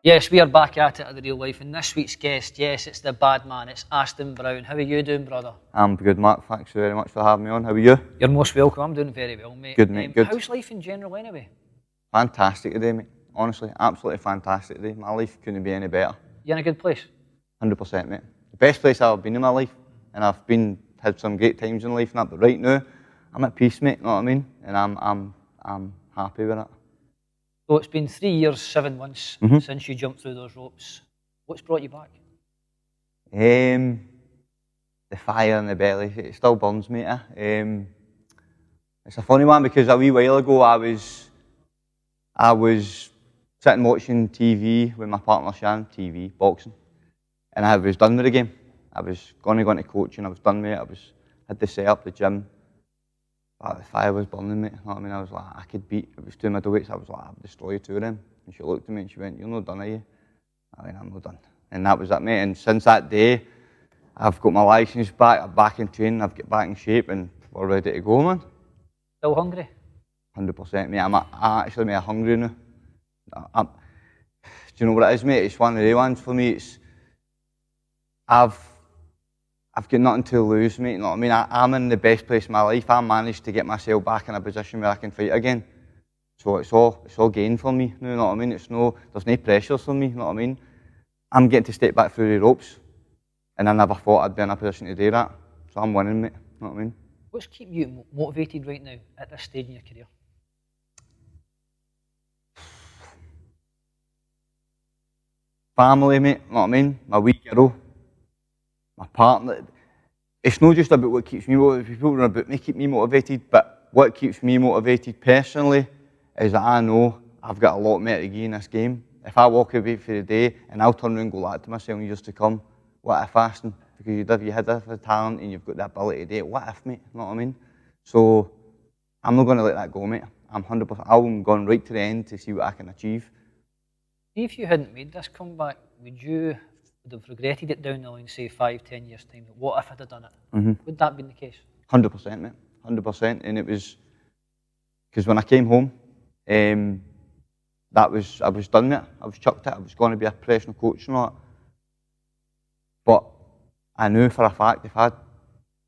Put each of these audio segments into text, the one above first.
Yes, we are back at it the real life, and this week's guest, yes, it's the bad man, it's Aston Brown. How are you doing, brother? I'm good, Mark. Thanks very much for having me on. How are you? You're most welcome. I'm doing very well, mate. Good, mate. Good. How's life in general, anyway? Fantastic today, mate. Honestly, absolutely fantastic today. My life couldn't be any better. You in a good place? 100%, mate. The best place I've been in my life, and I've had some great times in life and that. But right now, I'm at peace, mate. You know what I mean? And I'm happy with it. So it's been 3 years, 7 months since you jumped through those ropes. What's brought you back? The fire in the belly, it still burns, mate. It's a funny one because a wee while ago I was sitting watching TV with my partner Shan, boxing, and I was done with the game. I was going to go into coaching, I was done with it, had to set up the gym. But the fire was burning, mate. You know what I mean? I was like, I could beat, it was 2 middleweights, I was like, I'll destroy 2 of them. And she looked at me and she went, you're not done, are you? I went, I'm not done. And that was it, mate. And since that day, I've got my licence back, I'm back in training, I've got back in shape, and we're ready to go, man. Still hungry? 100%, mate. I'm actually, mate, hungry now. Do you know what it is, mate? It's one of the ones for me. I've got nothing to lose, mate. You know what I mean? I'm in the best place in my life. I managed to get myself back in a position where I can fight again. So it's all gain for me. You know what I mean? There's no pressures for me. You know what I mean? I'm getting to step back through the ropes, and I never thought I'd be in a position to do that. So I'm winning, mate. You know what I mean? What's keeping you motivated right now at this stage in your career? Family, mate. You know what I mean? My wee girl. My partner. It's not just about what keeps me motivated. People are about me keep me motivated, but what keeps me motivated personally is that I know I've got a lot more to gain in this game. If I walk away for the day and I'll turn around and go like to myself, years to come, what if, Aston? Because you had the talent and you've got the ability to do it. What if, mate? You know what I mean? So I'm not going to let that go, mate. I'm 100%. I'm going right to the end to see what I can achieve. If you hadn't made this comeback, would you have regretted it down the line, say 5, 10 years time? What if I'd have done it? Would that have been the case? 100%, mate. 100%. And it was because when I came home, I was done with it. I was chucked it. I was going to be a professional coach and all that. But I knew for a fact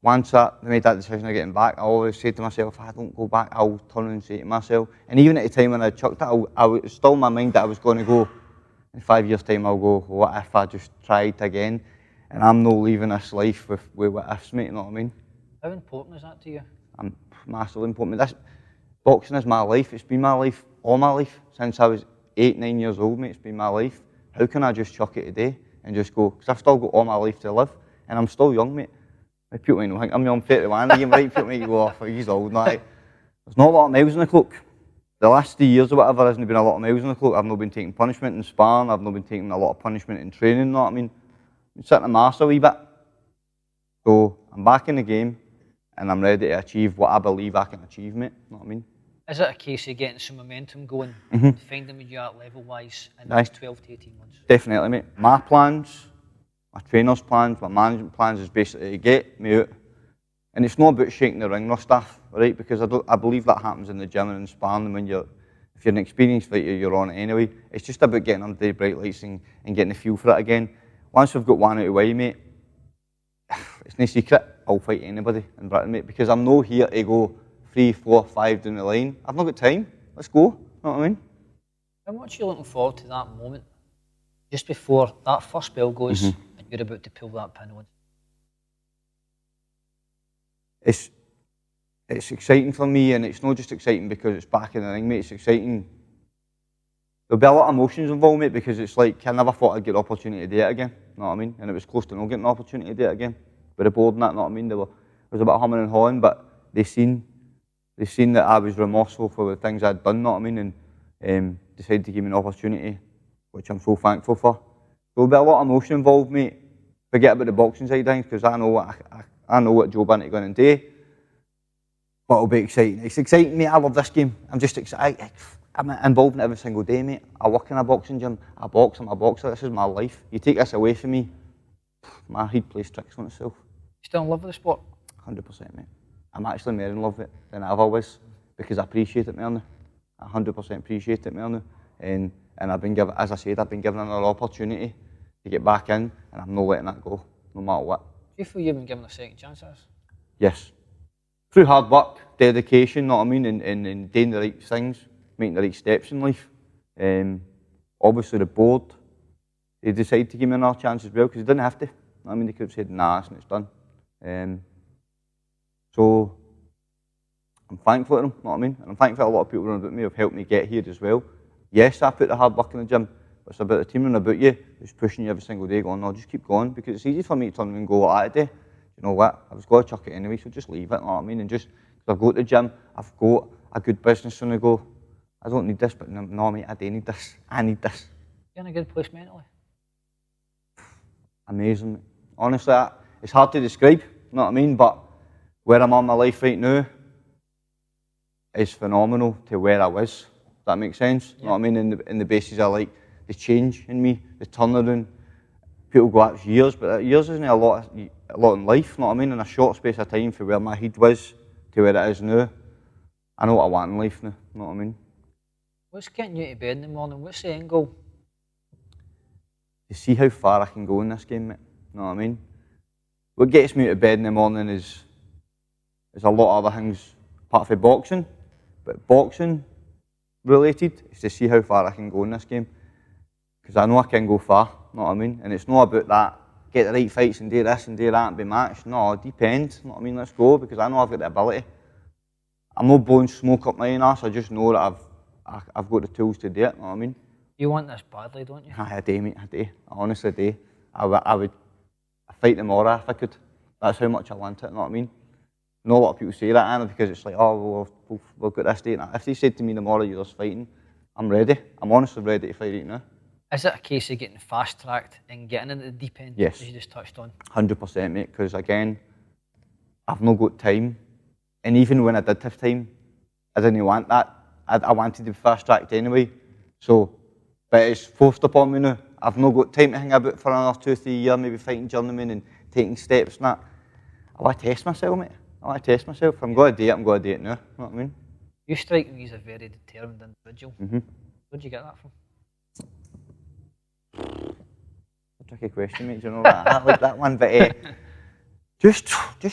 once I made that decision of getting back, I always said to myself, if I don't go back, I'll turn and say to myself. And even at the time when I chucked it, I was still in my mind that I was going to go. In 5 years' time, I'll go, what if I just tried again? And I'm not leaving this life with what ifs, mate, you know what I mean? How important is that to you? I'm massively important. Boxing is my life. It's been my life, all my life. Since I was 8, 9 years old, mate, it's been my life. How can I just chuck it today and just go? Because I've still got all my life to live. And I'm still young, mate. People might not think I'm young, 31 again, right? People might go, oh, he's old. No, there's not a lot of miles in the clock. The last 3 years or whatever hasn't been a lot of miles in the clock. I've not been taking punishment in sparring. I've not been taking a lot of punishment in training, you know what I mean? I'm sitting in my arse a wee bit. So I'm back in the game and I'm ready to achieve what I believe I can achieve, mate. You know what I mean? Is it a case of getting some momentum going and finding where you're at level-wise in the next 12 to 18 months? Definitely, mate. My plans, my trainer's plans, my management plans is basically to get me out. And it's not about shaking the ring or stuff, right? Because I believe that happens in the gym and in sparring when if you're an experienced fighter, you're on it anyway. It's just about getting under the bright lights and getting the feel for it again. Once we've got one out of the way, mate, it's no secret, I'll fight anybody in Britain, mate, because I'm not here to go 3, 4, 5 down the line. I've not got time. Let's go. You know what I mean? How much are you looking forward to that moment, just before that first bell goes and you're about to pull that pin on? It's exciting for me, and it's not just exciting because it's back in the ring, mate. It's exciting. There'll be a lot of emotions involved, mate, because it's like I never thought I'd get the opportunity to do it again. You know what I mean? And it was close to not getting the opportunity to do it again. With the board and that, you know what I mean? There was a bit of humming and hawing, but they seen that I was remorseful for the things I'd done, you know what I mean? And decided to give me an opportunity, which I'm so thankful for. There'll be a lot of emotion involved, mate. Forget about the boxing side of things, because I know what Joe Banty going to do. But it'll be exciting. It's exciting, mate. I love this game. I'm just excited. I'm involved in it every single day, mate. I work in a boxing gym. I box. I'm a boxer. This is my life. You take this away from me, my head plays tricks on itself. You still in love with the sport? 100%, mate. I'm actually more in love with it than I ever was because I appreciate it more now. I 100% appreciate it more now. And And I've been given, as I said, I've been given another opportunity to get back in, and I'm not letting that go, no matter what. Do you feel you've been given a second chance at this? Yes. Through hard work, dedication, know what I mean, and doing the right things, making the right steps in life. Obviously the board, they decided to give me another chance as well, because they didn't have to. I mean, they could have said, nah, it's done. So, I'm thankful to them, know what I mean? And I'm thankful to a lot of people around me who have helped me get here as well. Yes, I put the hard work in the gym, but it's about the team and about you who's pushing you every single day, going, no, just keep going, because it's easy for me to turn and go like that day. You know what? I was going to chuck it anyway, so just leave it, know what I mean? And just, because I go to the gym, I've got a good business, and I go, I don't need this, but no, mate, I do need this. I need this. You're in a good place mentally? Amazing, mate. Honestly, it's hard to describe, you know what I mean? But where I'm on my life right now is phenomenal to where I was. Does that make sense? You know what I mean? In the basis of like the change in me, the turnaround. People go, that's years, but years isn't a lot in life, you know what I mean? In a short space of time from where my head was to where it is now. I know what I want in life now, you know what I mean? What's getting you to bed in the morning? What's the end goal? To see how far I can go in this game, mate. You know what I mean? What gets me out of bed in the morning is a lot of other things apart from boxing, but boxing related is to see how far I can go in this game. Because I know I can go far, you know what I mean? And it's not about that, get the right fights and do this and do that and be matched. No, it depends, you know what I mean? Let's go, because I know I've got the ability. I'm not blowing smoke up my own arse, I just know that I've got the tools to do it, you know what I mean? You want this badly, don't you? I do, mate, I do. I honestly do. I would fight tomorrow if I could. That's how much I want it, you know what I mean? Not a lot of people say that, Anna, because it's like, oh, well, we've got this date. If they said to me tomorrow you're just fighting, I'm ready. I'm honestly ready to fight right now. Is it a case of getting fast-tracked and getting into the deep end, yes, as you just touched on? 100%, mate, because again, I've not got time. And even when I did have time, I didn't want that. I wanted to be fast-tracked anyway. So, but it's forced upon me now. I've not got time to hang about for another 2 or 3 years, maybe fighting journeymen and taking steps and that. I want to test myself, mate. I want to test myself. If I'm going to do it, I'm going to do it now. You know what I mean? You strike me as a very determined individual. Where'd you get that from? A tricky question, mate. Do you know that? I like that one, but just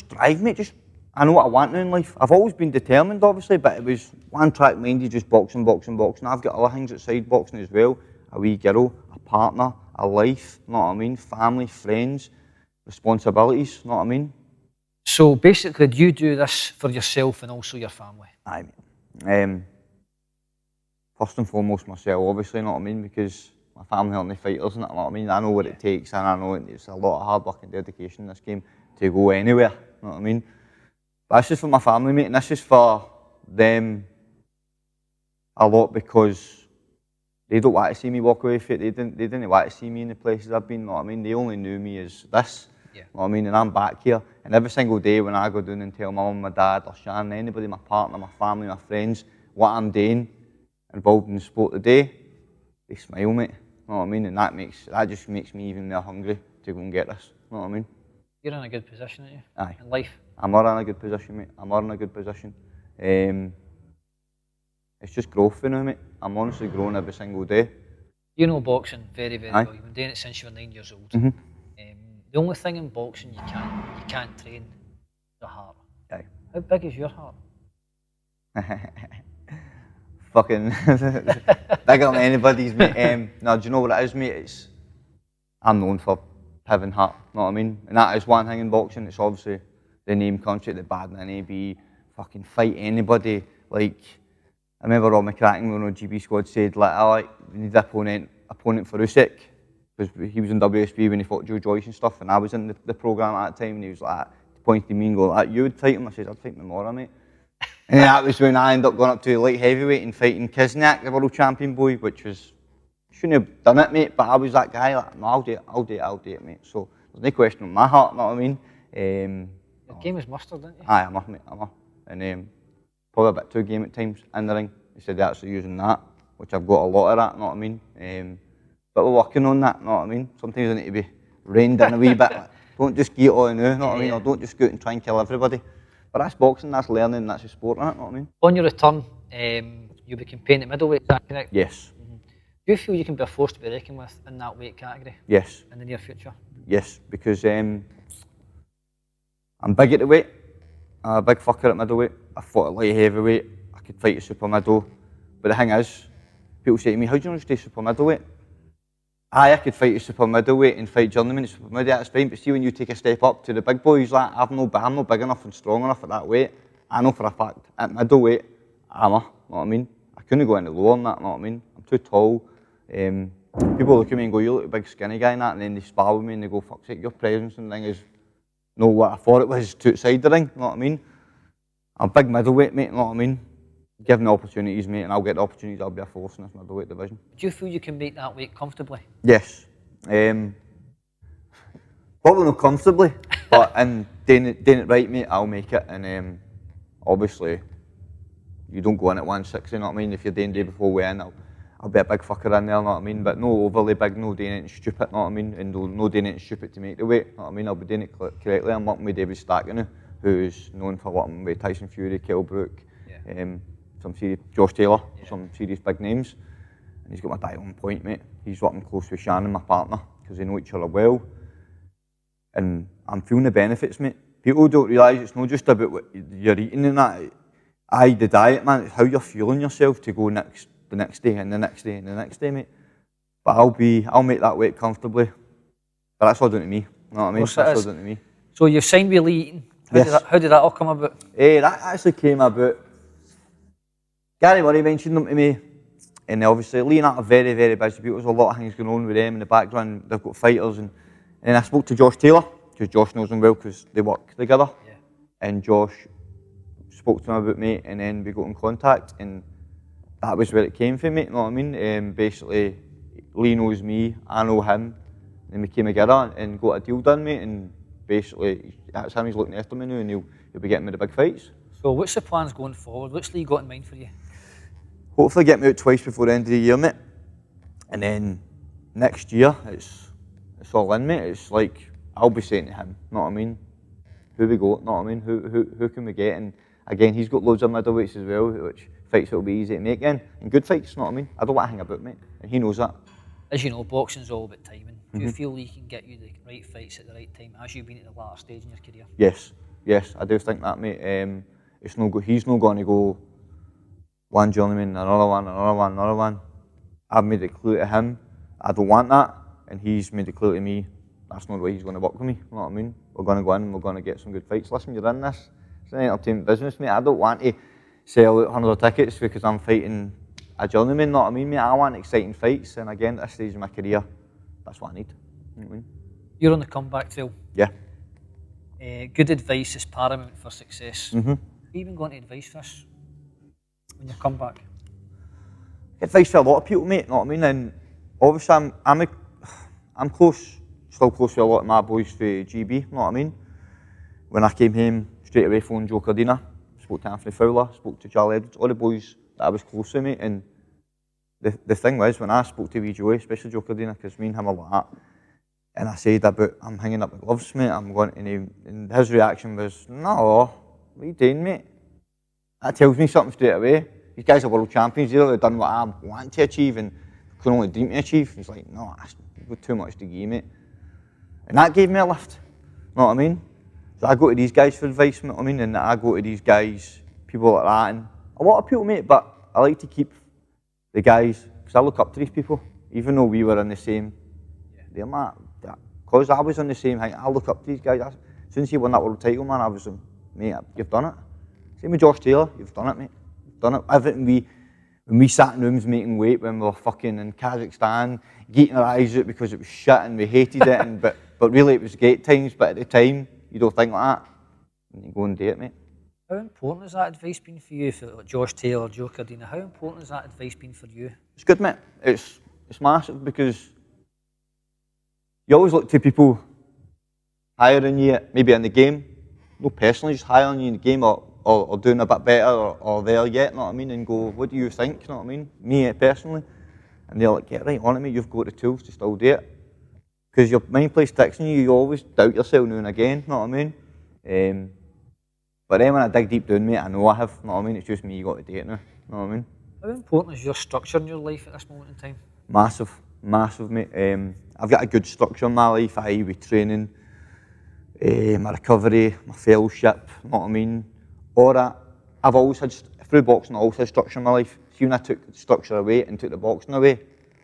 drive, mate. I know what I want now in life. I've always been determined, obviously, but it was one track minded, just boxing. I've got other things outside boxing as well. A wee girl, a partner, a life, you know what I mean? Family, friends, responsibilities, you know what I mean? So basically, do you do this for yourself and also your family? Aye, mate. First and foremost myself, obviously, you know what I mean? Because my family aren't the fighters, you know what I mean? I know what it takes, and I know it's a lot of hard work and dedication in this game to go anywhere, you know what I mean? But this is for my family, mate, and this is for them a lot, because they don't want to see me walk away from it. They didn't want to see me in the places I've been, you know what I mean? They only knew me as this, you know what I mean? And I'm back here, and every single day when I go down and tell my mum, my dad, or Shannon, anybody, my partner, my family, my friends, what I'm doing, involved in the sport today, they smile, mate, you know what I mean? And that just makes me even more hungry to go and get this, you know what I mean? You're in a good position, aren't you? Aye. In life? I'm in a good position, mate. I'm in a good position. It's just growth for now, mate. I'm honestly growing every single day. You know boxing very, very Aye. well. You've been doing it since you were 9 years old. Mm-hmm. The only thing in boxing you can't train is the heart. Aye. How big is your heart? Fucking bigger than anybody's, mate. No, do you know what it is, mate? I'm known for having heart, you know what I mean? And that is one thing in boxing. It's obviously the name country, the bad in AB, fucking fight anybody. Like, I remember Rob McCracken when the GB squad said, like, we need an opponent for Usyk, because he was in WSB when he fought Joe Joyce and stuff, and I was in the programme at that time, and he was like, pointing to me and going, like, you would fight him? I said, I'd fight him tomorrow, mate. And that was when I ended up going up to light heavyweight and fighting Kizniak, the world champion boy, which was, shouldn't have done it, mate, but I was that guy, like, no, I'll do it, mate. So there's no question on my heart, you know what I mean? Your game was mustard, didn't you? Aye, I'm off, mate, I'm off. And probably a bit too game at times in the ring. He said they're actually using that, which I've got a lot of that, you know what I mean? But we're working on that, you know what I mean? Sometimes I need to be reined in a wee bit. Like, don't just get it all now, you know what I mean? Or don't just go out and try and kill everybody. But that's boxing, that's learning, that's the sport, you know what I mean? On your return, you'll be competing at middleweight, is that correct? Yes. Do Do you feel you can be a force to be reckoned with in that weight category? Yes. In the near future? Yes, because I'm big at the weight. I'm a big fucker at middleweight. I fought at light heavyweight. I could fight at super middle. But the thing is, people say to me, how do you want to stay super middleweight? I could fight at super middleweight and fight journeyman at super middleweight, that's fine. But see, when you take a step up to the big boys, like, I'm not big enough and strong enough at that weight. I know for a fact, at middleweight, know what I mean? I couldn't go any lower than that, know what I mean? I'm too tall. People look at me and go, you look a big skinny guy and that, and then they spar with me and they go, fuck's sake, your presence and thing is not what I thought it was to outside the ring, know what I mean? I'm a big middleweight, mate, know what I mean? Give me opportunities, mate, and I'll get the opportunities, I'll be a force in this middleweight division. Do you feel you can make that weight comfortably? Yes. Probably not comfortably, but in doing it right, mate, I'll make it. And obviously, you don't go in at 160, you know what I mean? If you're doing day before we in, I'll be a big fucker in there, you know what I mean? But no overly big, no doing anything stupid, you know what I mean? And no doing anything stupid to make the weight, you know what I mean? I'll be doing it correctly. I'm working with David Stackton, who's known for working with Tyson Fury, Kell Brook, some serious, Josh Taylor, some serious big names. And he's got my diet on point, mate. He's working close with Shannon, my partner, because they know each other well. And I'm feeling the benefits, mate. People don't realise it's not just about what you're eating and that. The diet, man, it's how you're fueling yourself to go the next day and the next day and the next day, mate. But I'll make that weight comfortably. But that's all down to me, you know what I mean? That's all down to me. So you've signed with Lee Eaton. How did that all come about? That actually came about. Gary Murray mentioned them to me, and obviously Lee and I are very, very busy people. There's a lot of things going on with them in the background. They've got fighters, and I spoke to Josh Taylor, because Josh knows him well because they work together. Yeah. And Josh spoke to him about me, and then we got in contact, and that was where it came from, mate, you know what I mean? Basically, Lee knows me, I know him, and we came together and got a deal done, mate, and basically, that's him, he's looking after me now, and he'll be getting me the big fights. So what's the plans going forward? What's Lee got in mind for you? Hopefully get me out twice before the end of the year, mate. And then next year, it's all in, mate. It's like, I'll be saying to him, know what I mean? Who we got, know what I mean? Who can we get? And again, he's got loads of middleweights as well, which fights will be easy to make in. And good fights, know what I mean? I don't want to hang about, mate. And he knows that. As you know, boxing's all about timing. Do you feel Lee can get you the right fights at the right time as you've been at the latter stage in your career? Yes, I do think that, mate. He's not going to go one journeyman, another one. I've made it clear to him I don't want that, and he's made it clear to me that's not the way he's going to work with me, you know what I mean? We're going to go in and we're going to get some good fights. Listen, you're in this. It's an entertainment business, mate. I don't want to sell out hundreds of tickets because I'm fighting a journeyman, you know what I mean, mate? I want exciting fights, and again, at this stage of my career, that's what I need. You know what I mean? You're on the comeback trail. Yeah. Good advice is paramount for success. Mm-hmm. Are you even going to advice for us when you come back? Advice for a lot of people, mate, you know what I mean? And obviously I'm close, still close to a lot of my boys for GB, you know what I mean? When I came home, straight away phoned Joe Cardina, spoke to Anthony Fowler, spoke to Charlie Edwards, all the boys that I was close to, mate. And the thing was, when I spoke to Joey, especially Joe Cardina, because me and him are like that, and I said about, I'm hanging up with gloves, mate, I'm going to, and his reaction was, no, what are you doing, mate? That tells me something straight away. These guys are world champions, they've done what I want to achieve and can only dream to achieve. He's like, no, you've got too much to give, mate. And that gave me a lift, you know what I mean? So I go to these guys for advice, you know what I mean? And I go to these guys, people like that, and a lot of people, mate, but I like to keep the guys, because I look up to these people, even though we were in the same, they're mad. Because I was on the same thing, I look up to these guys. Since you won that world title, man, I was, mate, you've done it. Same with Josh Taylor, you've done it, mate. You've done it. Everything when we sat in rooms making weight, when we were fucking in Kazakhstan, geeting our eyes out because it was shit and we hated it, and but really it was great times, but at the time, you don't think like that. And you go and do it, mate. How important has that advice been for you, for like Josh Taylor, Joe Cardina? How important has that advice been for you? It's good, mate. It's massive because you always look to people higher than you, maybe in the game, not personally, just higher than you in the game or doing a bit better or there yet, you know what I mean? And go, what do you think, you know what I mean? Me personally. And they're like, get right on it, mate, you've got the tools to still do it. Because your mind plays tricks on you, you always doubt yourself now and again, you know what I mean? But then when I dig deep down, mate, I know I have, you know what I mean? It's just me, you got to do it now, you know what I mean? How important is your structure in your life at this moment in time? Massive, massive, mate. I've got a good structure in my life, i.e. with training, my recovery, my fellowship, you know what I mean? All that. I've always had, through boxing, I always had structure in my life. See, when I took the structure away and took the boxing away,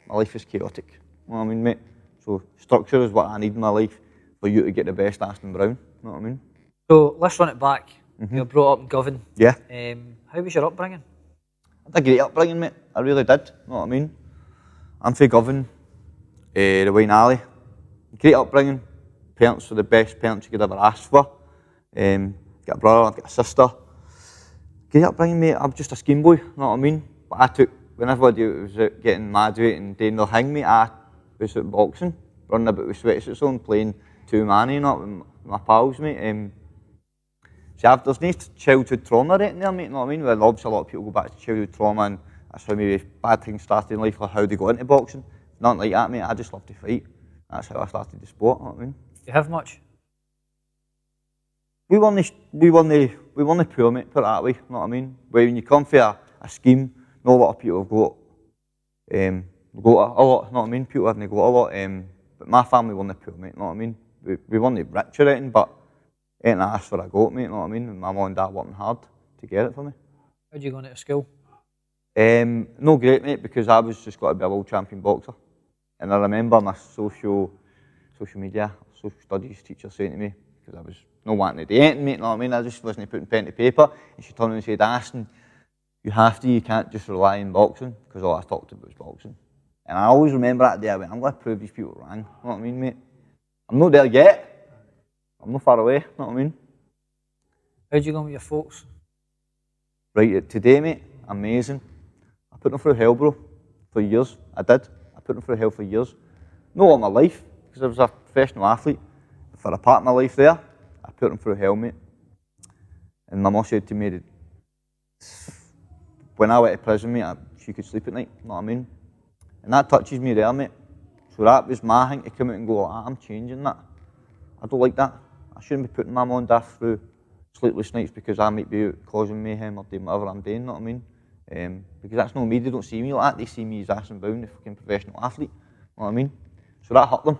my life is chaotic. You know what I mean, mate? So structure is what I need in my life for you to get the best Aston Brown. You know what I mean? So let's run it back. You were brought up in Govan. Yeah. How was your upbringing? I had a great upbringing, mate. I really did. You know what I mean? I'm from Govan, the Wayne Alley. Great upbringing. Parents were the best parents you could ever ask for. Got a brother, I've got a sister. Great upbringing, mate. I'm just a scheme boy, you know what I mean? But I took, when everybody was out getting mad with it and doing their thing, mate, I was out boxing, running about with sweatsuits on, playing two-man, you know, with my pals, mate. See, there's no childhood trauma right in there, mate, you know what I mean? Well, obviously a lot of people go back to childhood trauma and that's how maybe bad things started in life or how they got into boxing. Nothing like that, mate. I just love to fight. That's how I started the sport, you know what I mean? Do you have much? We weren't poor, mate, put it that way, you know what I mean? When you come for a scheme, not a lot of people have got a lot, you know what I mean? People haven't got a lot, but my family weren't poor, mate, you know what I mean? We weren't rich or anything, but ain't asked for I got, mate, you know what I mean? And my mum and dad working hard to get it for me. How'd you go into school? No great, mate, because I was just got to be a world champion boxer. And I remember my social media, social studies teacher saying to me, because I was not wanting to do anything, mate, you know what I mean? I just wasn't putting pen to paper. And she turned and said, Aston, you can't just rely on boxing, because all I talked about was boxing. And I always remember that day, I went, I'm going to prove these people wrong, you know what I mean, mate? I'm not there yet. I'm not far away, you know what I mean? How'd you go with your folks? Right, today, mate, amazing. I put them through hell, bro, for years. I did. I put them through hell for years. Not all my life, because I was a professional athlete. But for a part of my life there, I put them through hell, mate. And my mum said to me that when I went to prison, mate, she could sleep at night, you know what I mean? And that touches me there, mate. So that was my thing to come out and go, I'm changing that. I don't like that. I shouldn't be putting my mum and dad through sleepless nights because I might be out causing mayhem or doing whatever I'm doing, you know what I mean? Because that's not me, they don't see me like that, they see me as Aston Brown, the fucking professional athlete, you know what I mean? So that hurt them.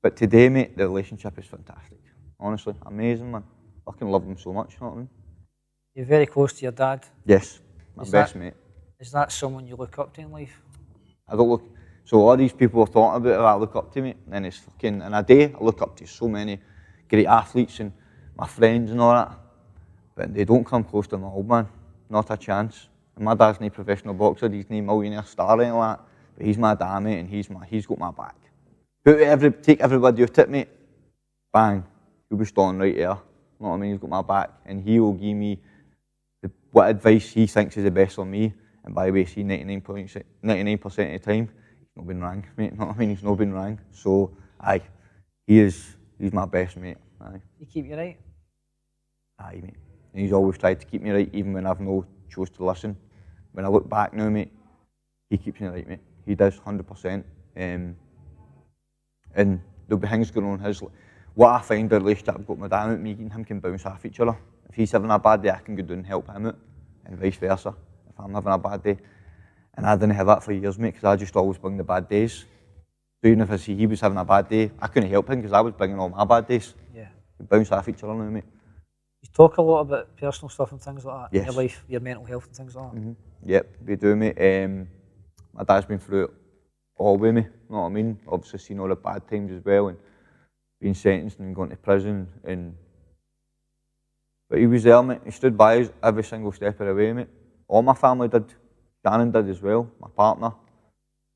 But today, mate, the relationship is fantastic. Honestly, amazing, man. I fucking love them so much, you know what I mean? You're very close to your dad. Yes, my best mate. Is that someone you look up to in life? I don't look, so all these people are talking about who I look up to, mate, and it's fucking, in a day, I look up to so many great athletes and my friends and all that, but they don't come close to my old man, not a chance. And my dad's no professional boxer, he's no millionaire star or anything like that, but he's my dad, mate, and he's got my back. Take everybody out it, mate, bang, he'll be standing right there, you know what I mean, he's got my back, and he will give me what advice he thinks is the best for me, and by the way, see 99% of the time, he's not been wrong, mate, you know what I mean, he's not been wrong, so, aye, he's my best mate, aye. He keep you right? Aye, mate. And he's always tried to keep me right, even when I've no chose to listen. When I look back now, mate, he keeps me right, mate. He does, 100%. And there'll be things going on in his. What I find the relationship I've got with my dad, me and him can bounce off each other. If he's having a bad day, I can go down and help him out, and vice versa. If I'm having a bad day, and I didn't have that for years, mate, because I just always bring the bad days. So even if I see he was having a bad day, I couldn't help him because I was bringing all my bad days. Yeah. We bounce off each other now, mate. You talk a lot about personal stuff and things like that Yes. in your life, your mental health and things like that. Mm-hmm. Yep, we do, mate. My dad's been through it all with me, you know what I mean? Obviously seen all the bad times as well and being sentenced and going to prison. But he was there, mate. He stood by us every single step of the way, mate. All my family did. Shannon did as well, my partner.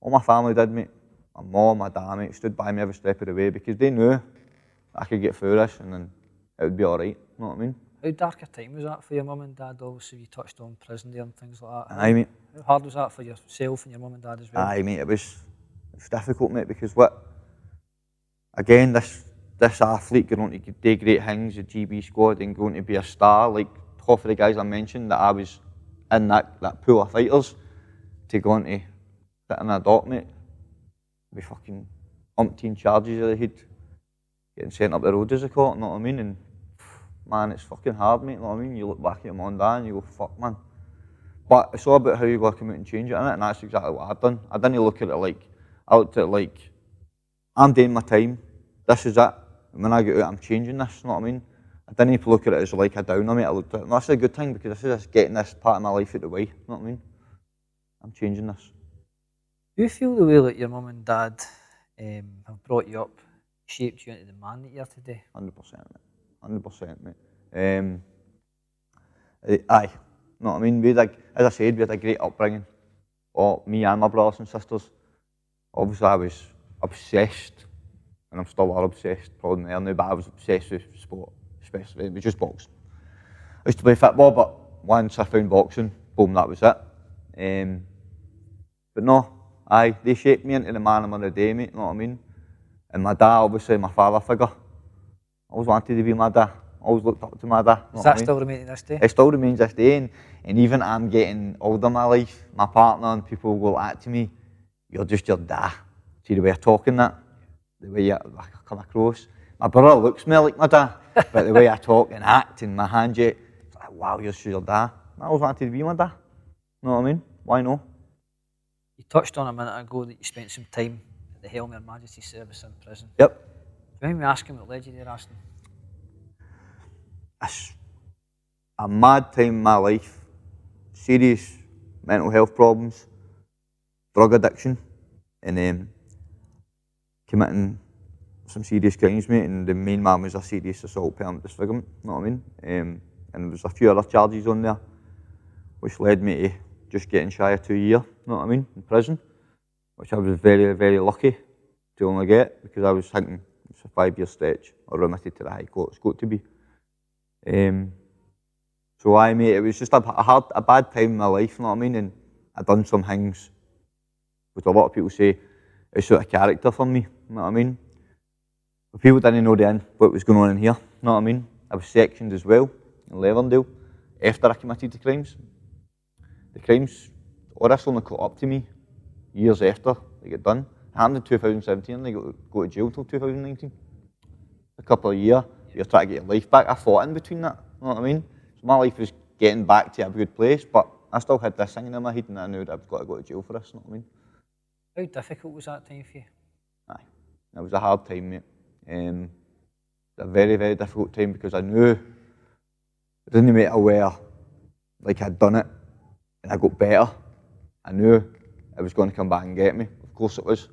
All my family did, mate. My mum, my dad, mate, stood by me every step of the way because they knew I could get through this and then it would be alright, you know what I mean? How dark a time was that for your mum and dad? Obviously, you touched on prison there and things like that. Aye, mate. How hard was that for yourself and your mum and dad as well? Aye, mate, it was difficult, mate, because again, this athlete going on to do great things, the GB squad, and going to be a star, like half of the guys I mentioned that I was in that pool of fighters, to go on to sit in a dock, mate, with fucking umpteen charges of the head, getting sent up the road as they call it, you know what I mean? And man, it's fucking hard, mate, you know what I mean? You look back at your mum and dad and you go, fuck, man. But it's all about how you go come out and change it, innit? And that's exactly what I've done. I didn't look at it like, I looked at it like, I'm doing my time, this is it, and when I get out I'm changing this, you know what I mean? I didn't look at it as like a downer, mate. I looked at it, and that's a good thing, because this is just getting this part of my life out of the way, you know what I mean? I'm changing this. Do you feel the way that your mum and dad have brought you up, shaped you into the man that you are today? 100%, mate. 100%, mate. Aye. You know what I mean? As I said, we had a great upbringing. Me and my brothers and sisters. Obviously, I was obsessed, and I'm still obsessed, probably there now, but I was obsessed with sport, especially. It was just boxing. I used to play football, but once I found boxing, boom, that was it. But no, they shaped me into the man I'm on today, mate, you know what I mean? And my dad, obviously, my father figure. I always wanted to be my dad. I always looked up to my dad. Does that still remain to this day? It still remains this day, and even I'm getting older in my life, my partner and people will act to me, you're just your dad. See the way you're talking that, the way I come across. My brother looks more like my dad, but the way I talk and act and my hand, it's like, wow, you're just your dad. I always wanted to be my dad. You know what I mean? Why not? You touched on a minute ago that you spent some time at the Helm of Her Majesty's Service in prison. Yep. Do you mind me asking what led you there, Aston? A mad time in my life, serious mental health problems, drug addiction, and committing some serious crimes, mate. And the main man was a serious assault, permanent disfigurement. You know what I mean? And there was a few other charges on there, which led me to just getting shy of 2 years. You know what I mean? In prison, which I was very, very lucky to only get, because I was thinking it's a 5-year stretch or remitted to the High Court. It's got to be. So mate, it was just a bad time in my life, you know what I mean? And I'd done some things, which a lot of people say is sort of character for me, you know what I mean? But people didn't know then what was going on in here, you know what I mean? I was sectioned as well in Leverdale after I committed the crimes. The crimes, all this only caught up to me years after they got done. It happened in 2017, they got to jail till 2019. A couple of years, you're trying to get your life back. I fought in between that, you know what I mean? So my life was getting back to a good place, but I still had this thing in my head, and I knew that I've got to go to jail for this, you know what I mean? How difficult was that time for you? Aye, it was a hard time, mate. A very, very difficult time, because I knew it didn't matter where, like, I'd done it and I got better. I knew it was going to come back and get me. Of course it was.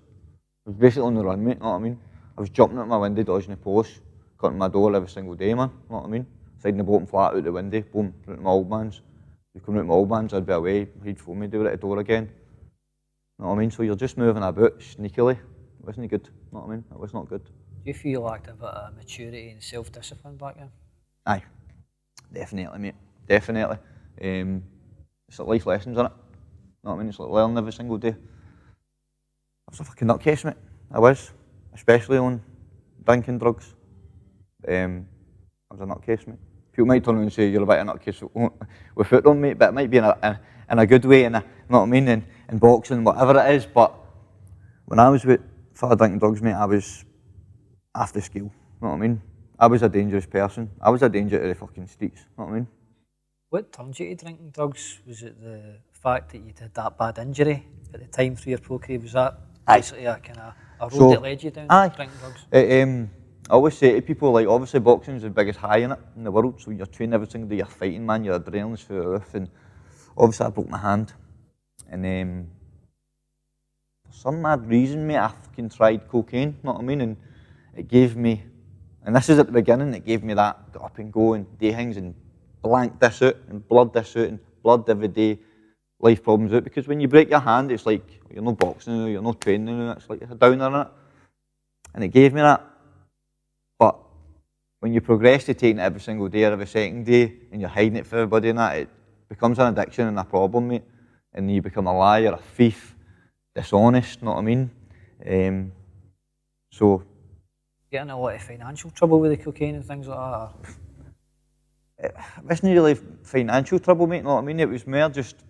I was basically on the run, mate, you know what I mean? I was jumping out my window, dodging the post, cutting my door every single day, man, you know what I mean? Siding the bottom flat out the window, boom, out to my old man's. If you come out to my old man's, I'd be away, he'd phone me, do it at the door again. You know what I mean? So you're just moving about sneakily. It wasn't good, you know what I mean? It was not good. Do you feel you lacked a bit of maturity and self-discipline back then? Aye, definitely, mate, definitely. It's like life lessons, isn't it? You know what I mean? It's like learning every single day. I was a fucking nutcase, mate. I was, especially on drinking drugs. I was a nutcase, mate. People might turn around and say you're a bit of a nutcase with football, mate, but it might be in a good way, you know what I mean, in boxing, whatever it is. But when I was for drinking drugs, mate, I was after skill, you know what I mean? I was a dangerous person. I was a danger to the fucking streets, you know what I mean? What turned you to drinking drugs? Was it the fact that you'd had that bad injury at the time through your pro career? Was that basically a kind of a road that led you down to drinking drugs? I always say to people, like, obviously boxing is the biggest high in the world, so you're training every single day, you're fighting, man, your adrenaline's through the roof, and obviously I broke my hand, and for some mad reason, mate, I fucking tried cocaine, you know what I mean, and it gave me, and this is at the beginning, it gave me that get up and go and do things and blank this out and blood this out and blood every day, life problems out, because when you break your hand, it's like, you're not boxing now, you're not training now, it's like a downer in it, and it gave me that. But when you progress to taking it every single day or every second day and you're hiding it for everybody and that, it becomes an addiction and a problem, mate. And you become a liar, a thief, dishonest, you know what I mean? So... Getting a lot of financial trouble with the cocaine and things like that? It wasn't really financial trouble, mate, you know what I mean? It was more just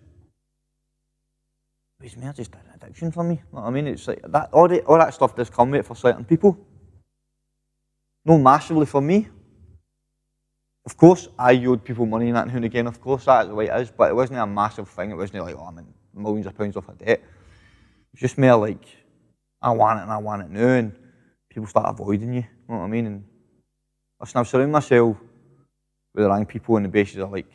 an addiction for me, you know what I mean? It's like, that, all that stuff does come with it for certain people. No massively for me. Of course, I owed people money and that and again, of course, that's the way it is, but it wasn't a massive thing. It wasn't like, oh, I'm in millions of pounds off of debt. It's just more like, I want it and I want it now, and people start avoiding you, you know what I mean? And listen, I've surrounded myself with the wrong people on the basis of like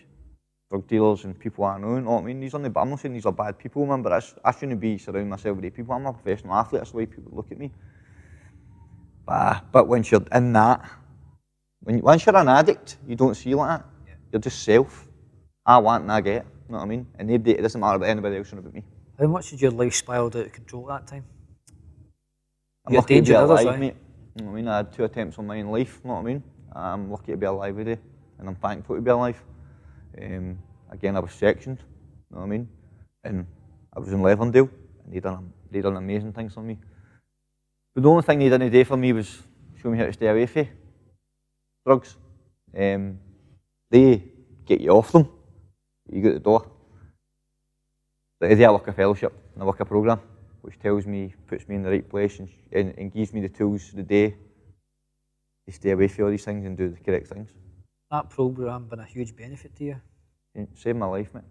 drug dealers and people I know, you know what I mean? I'm not saying these are bad people, man, but I shouldn't be surrounding myself with these people. I'm a professional athlete, that's the way people look at me. But once you're in that, once you're an addict, you don't see like that. Yeah. You're just self. I want and I get, you know what I mean? And it doesn't matter about anybody else or about me. How much did your life spiral out of control at that time? I'm lucky to be alive, mate. You know what I mean? I had 2 attempts on my own life, you know what I mean? I'm lucky to be alive today, and I'm thankful to be alive. Again, I was sectioned, you know what I mean? And I was in Levendale, and they done amazing things for me. But the only thing they didn't do for me was show me how to stay away from drugs. They get you off them, you go to the door. But today I work a fellowship and I work a programme which tells me, puts me in the right place and gives me the tools of the day to stay away from all these things and do the correct things. That programme been a huge benefit to you? It saved my life, mate.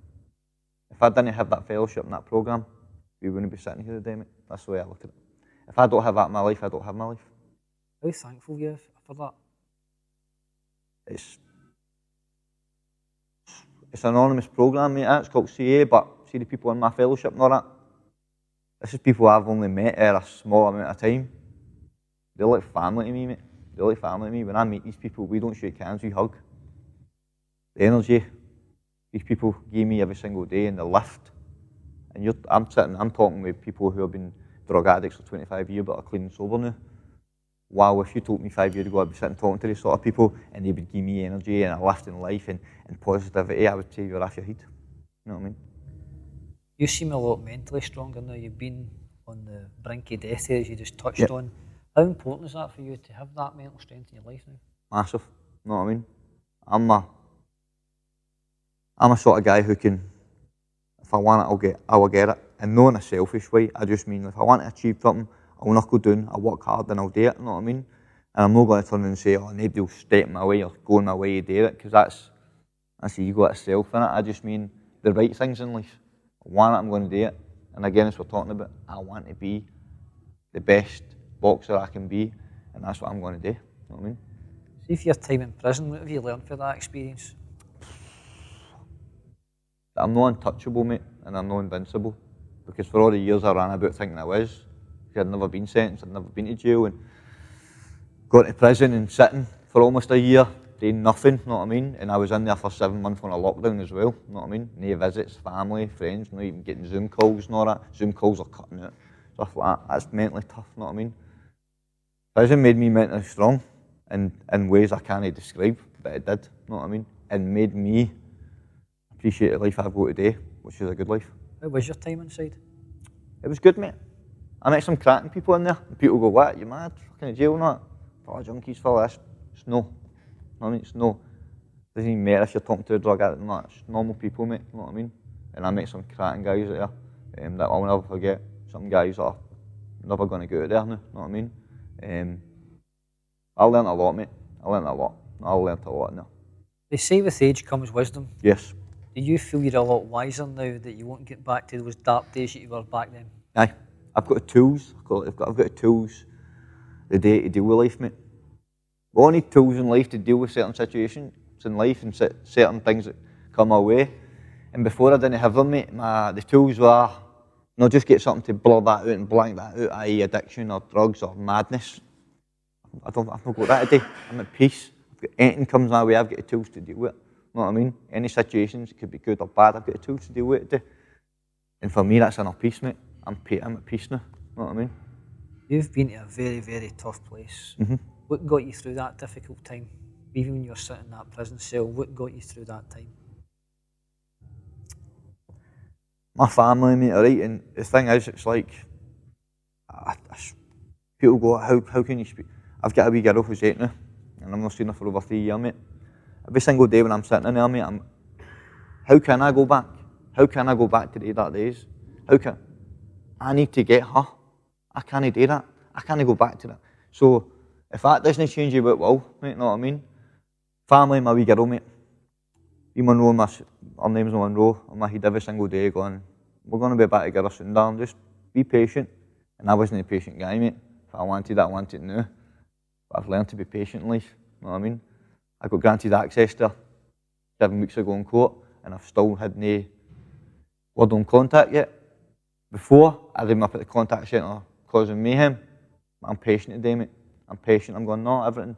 If I didn't have that fellowship and that programme, we wouldn't be sitting here today, mate. That's the way I look at it. If I don't have that in my life, I don't have my life. How thankful are you for that? It's an anonymous programme, mate. It's called CA, but see the people in my fellowship and all that. This is people I've only met a small amount of time. They're like family to me, mate. They're like family to me. When I meet these people, we don't shake hands, we hug. The energy these people give me every single day and the lift. And I'm talking with people who have been drug addicts for 25 years but are clean and sober now. Wow, if you told me 5 years ago I'd be sitting talking to these sort of people and they would give me energy and a lift in life and positivity, I would say you're off your head. You know what I mean? You seem a lot mentally stronger now. You've been on the brink of death here, as you just touched on. How important is that for you to have that mental strength in your life now? Massive. You know what I mean? I'm a sort of guy who can, if I want it, I will get it. And not in a selfish way. I just mean, if I want to achieve something, I'll knuckle down, I'll work hard and I'll do it, you know what I mean? And I'm not going to turn and say, oh, nobody will step my way or go in my way to do it, because that's the ego itself, innit? I just mean the right things in life. I want it, I'm going to do it. And again, as we're talking about, I want to be the best boxer I can be, and that's what I'm going to do, you know what I mean? See, if your time in prison, what have you learned from that experience? That I'm not untouchable, mate, and I'm not invincible. Because for all the years I ran about thinking I was, because I'd never been sentenced, I'd never been to jail, and got to prison and sitting for almost a year, doing nothing, you know what I mean? And I was in there for 7 months on a lockdown as well, you know what I mean? No visits, family, friends, not even getting Zoom calls and all that. Zoom calls are cutting out, stuff like that. That's mentally tough, you know what I mean? Prison made me mentally strong in ways I can't describe, but it did, you know what I mean? And made me appreciate the life I've got today, which is a good life. How was your time inside? It was good, mate. I met some cracking people in there. And people go, what, you mad? Fucking jail and that? For junkies for this. It's no. You know what I mean? It's no. It doesn't even matter if you're talking to a drug addict and that. It's normal people, mate. You know what I mean? And I met some cracking guys there that I'll never forget. Some guys are never going to go out there now. You know what I mean? I learned a lot, mate. I learned a lot now. They say with age comes wisdom. Yes. Do you feel you're a lot wiser now that you won't get back to those dark days that you were back then? Aye. I've got the tools. I've got the tools the day to deal with life, mate. We all need tools in life to deal with certain situations in life and certain things that come our way. And before I didn't have them, mate, the tools were not just get something to blur that out and blank that out, i.e. addiction or drugs or madness. I've not got that today. I'm at peace. I've got anything comes my way, I've got the tools to deal with it. You know what I mean? Any situations, it could be good or bad, I've got the tools to deal with it today. And for me, that's inner peace, mate. I'm at peace now. You know what I mean? You've been to a very, very tough place. Mm-hmm. What got you through that difficult time? Even when you were sitting in that prison cell, what got you through that time? My family, mate, alright, and the thing is, it's like, people go, how can you speak? I've got a wee girl who's 8 now, and I've not seen her for over 3 years, mate. Every single day when I'm sitting in there, mate, how can I go back? How can I go back to the dark days? I need to get her. I can't do that. I can't go back to that. So, if that doesn't change you, it will, mate, you know what I mean? family, my wee girl, mate. Wee Monroe, her name's Monroe, on my head every single day going, we're going to be back together soon, darling, just be patient. And I wasn't a patient guy, mate. If I wanted it, I wanted it now. But I've learned to be patient in life, you know what I mean? I got granted access to her 7 weeks ago in court, and I've still had no word on contact yet. Before, I rang up at the contact centre causing mayhem. I'm patient today, mate. I'm patient. I'm going, no, everything.